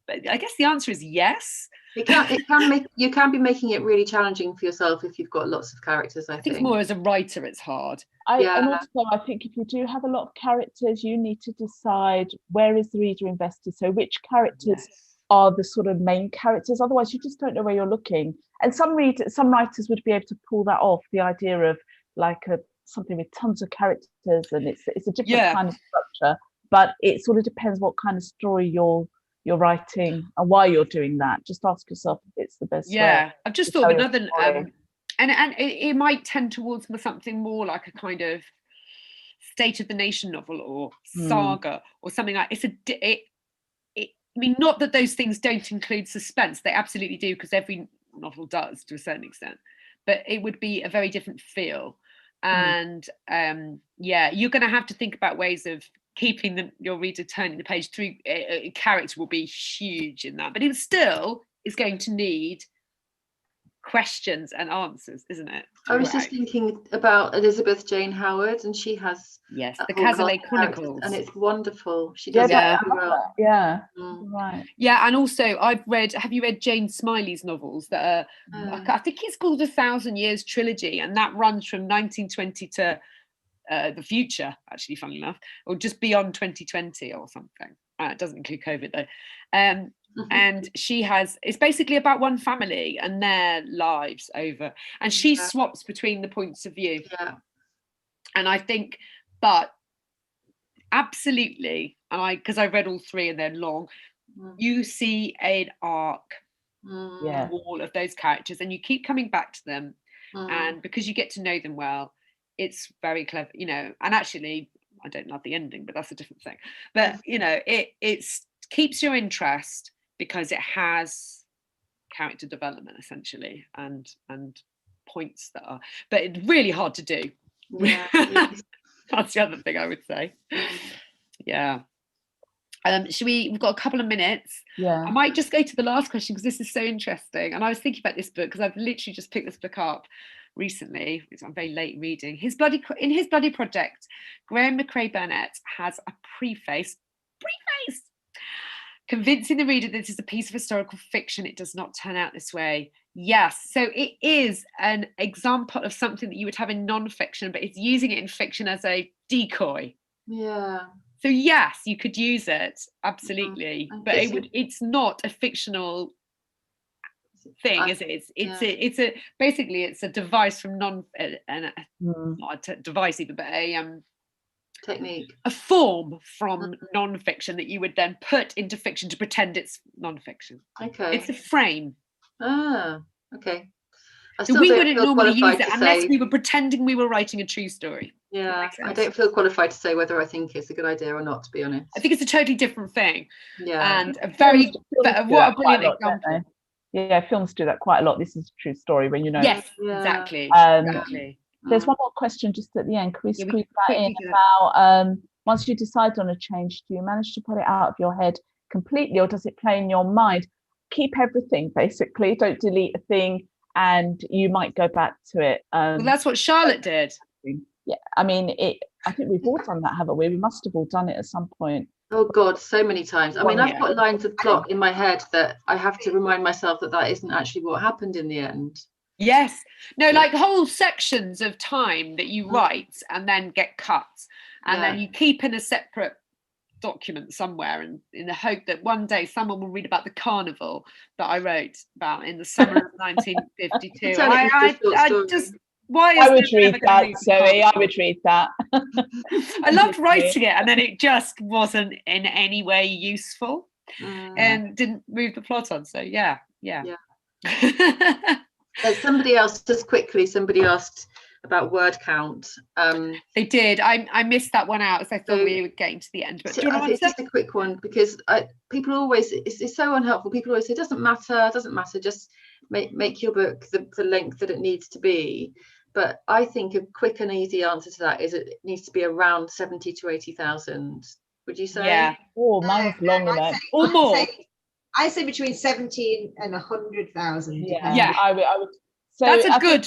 A: But I guess the answer is yes.
C: You can be making it really challenging for yourself if you've got lots of characters. I think
A: more as a writer, it's hard.
B: And also, I think if you do have a lot of characters, you need to decide where is the reader invested. So which characters are the sort of main characters? Otherwise, you just don't know where you're looking. And some writers would be able to pull that off. The idea of like something with tons of characters, and it's a different kind of structure. But it sort of depends what kind of story you're writing and why you're doing that. Just ask yourself if it's the best way.
A: I've just thought of another and it might tend towards something more like a kind of State of the Nation novel or saga or something like I mean, not that those things don't include suspense, they absolutely do, because every novel does to a certain extent, but it would be a very different feel. And you're going to have to think about ways of keeping your reader turning the page through. Character will be huge in that, but it still is going to need questions and answers, isn't it?
C: I was just thinking about Elizabeth Jane Howard, and she has
A: the Cazalet Chronicles,
C: and it's wonderful. She does that really well.
B: Right.
A: Yeah, and also have you read Jane Smiley's novels that are I think it's called 1,000 Years Trilogy, and that runs from 1920 to the future, actually, funnily enough, or just beyond 2020 or something. It doesn't include COVID though. And it's basically about one family and their lives over, and she swaps between the points of view. And I think, but absolutely, and because I read all three and they're long, you see an arc all of those characters, and you keep coming back to them, and because you get to know them well, it's very clever, and actually I don't love the ending, but that's a different thing. But it keeps your interest because it has character development essentially, and points that are, but it's really hard to do. That's the other thing I would say. We've got a couple of minutes. I might just go to the last question because this is so interesting, and I was thinking about this book because I've literally just picked this book up recently, which I'm very late reading. In his bloody project, Graham McRae Burnett has a preface convincing the reader that this is a piece of historical fiction. It does not turn out this way. Yes, so it is an example of something that you would have in non-fiction, but it's using it in fiction as a decoy.
C: Yeah.
A: So yes, you could use it, absolutely, but it's not a fictional thing, is it? It's a basically it's a device from not a device even, but a
C: technique,
A: a form from non-fiction that you would then put into fiction to pretend it's non-fiction.
C: Okay.
A: It's a frame.
C: Ah, okay.
A: So we wouldn't normally use it unless we were pretending we were writing a true story.
C: Yeah, I don't feel qualified to say whether I think it's a good idea or not, to be honest.
A: I think it's a totally different thing.
C: Yeah.
A: And a very, what a brilliant example.
B: Yeah, films do that quite a lot. This is a true story when you know.
A: Yes, exactly.
B: Exactly. There's one more question just at the end. Can we squeeze that in about once you decide on a change, do you manage to put it out of your head completely, or does it play in your mind? Keep everything, basically. Don't delete a thing, and you might go back to it.
A: Well, that's what Charlotte did.
B: Yeah, I mean, I think we've all done that, haven't we? We must have all done it at some point.
C: Oh God, so many times. I mean, I've got lines of plot in my head that I have to remind myself that isn't actually what happened in the end.
A: Yes. No, like whole sections of time that you write and then get cut, and then you keep in a separate document somewhere, and in the hope that one day someone will read about the carnival that I wrote about in the summer of 1952. I just
B: I would read that, Zoe. I would read that.
A: I loved writing it, and then it just wasn't in any way useful and didn't move the plot on. So yeah.
C: Somebody else, just quickly, somebody asked about word count.
A: They did. I missed that one out, as I thought we were getting to the end. But do you want to
C: it's just a quick one, because people always, it's so unhelpful. People always say, doesn't matter, just make your book the length that it needs to be. But I think a quick and easy answer to that is it needs to be around 70 to 80,000. Would you say?
B: Yeah. Oh, mine's longer than
A: or more.
D: I say between 70 and 100,000.
A: Yeah.
B: I would. So
A: that's a good.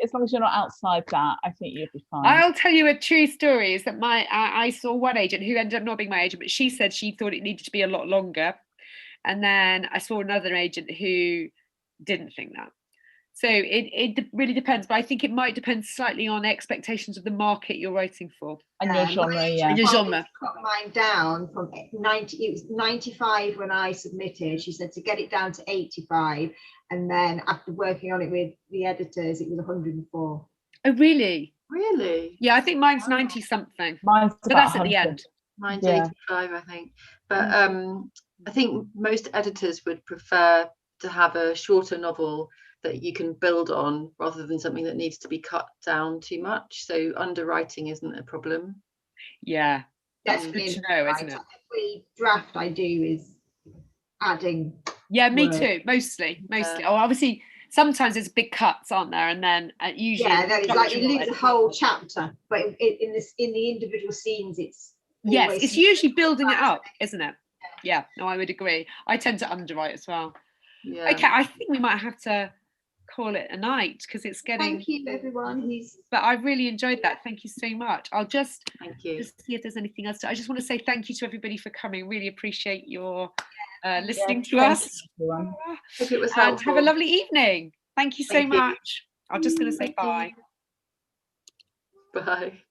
B: As long as you're not outside that, I think you'll be fine.
A: I'll tell you a true story. Is that I saw one agent who ended up not being my agent, but she said she thought it needed to be a lot longer, and then I saw another agent who didn't think that. So it really depends, but I think it might depend slightly on expectations of the market you're writing for.
B: And your genre,
A: And your genre.
D: Cut mine down from 90, it was 95 when I submitted. She said to get it down to 85. And then after working on it with the editors, it was 104.
A: Oh, really?
C: Really?
A: Yeah, I think mine's 90 something.
B: Mine's
A: but that's at the end.
C: Mine's 85, I think. But I think most editors would prefer to have a shorter novel that you can build on rather than something that needs to be cut down too much. So underwriting isn't a problem.
A: Yeah, that's good to know, isn't it?
D: Every draft I do is adding.
A: Yeah, me too. Mostly. Oh, obviously, sometimes there's big cuts, aren't there? And then usually,
D: it's like you lose a whole chapter, but in the individual scenes, it's
A: it's usually building it up, isn't it? Yeah. No, I would agree. I tend to underwrite as well. Yeah. Okay, I think we might have to call it a night because it's getting.
D: Thank you, everyone.
A: But I really enjoyed that. Thank you so much. I'll just
C: see
A: if there's anything else. I just want to say thank you to everybody for coming. Really appreciate your listening to us.
C: Hope it was helpful.
A: And have a lovely evening. Thank you so much. I'm just going to say bye.
C: Bye.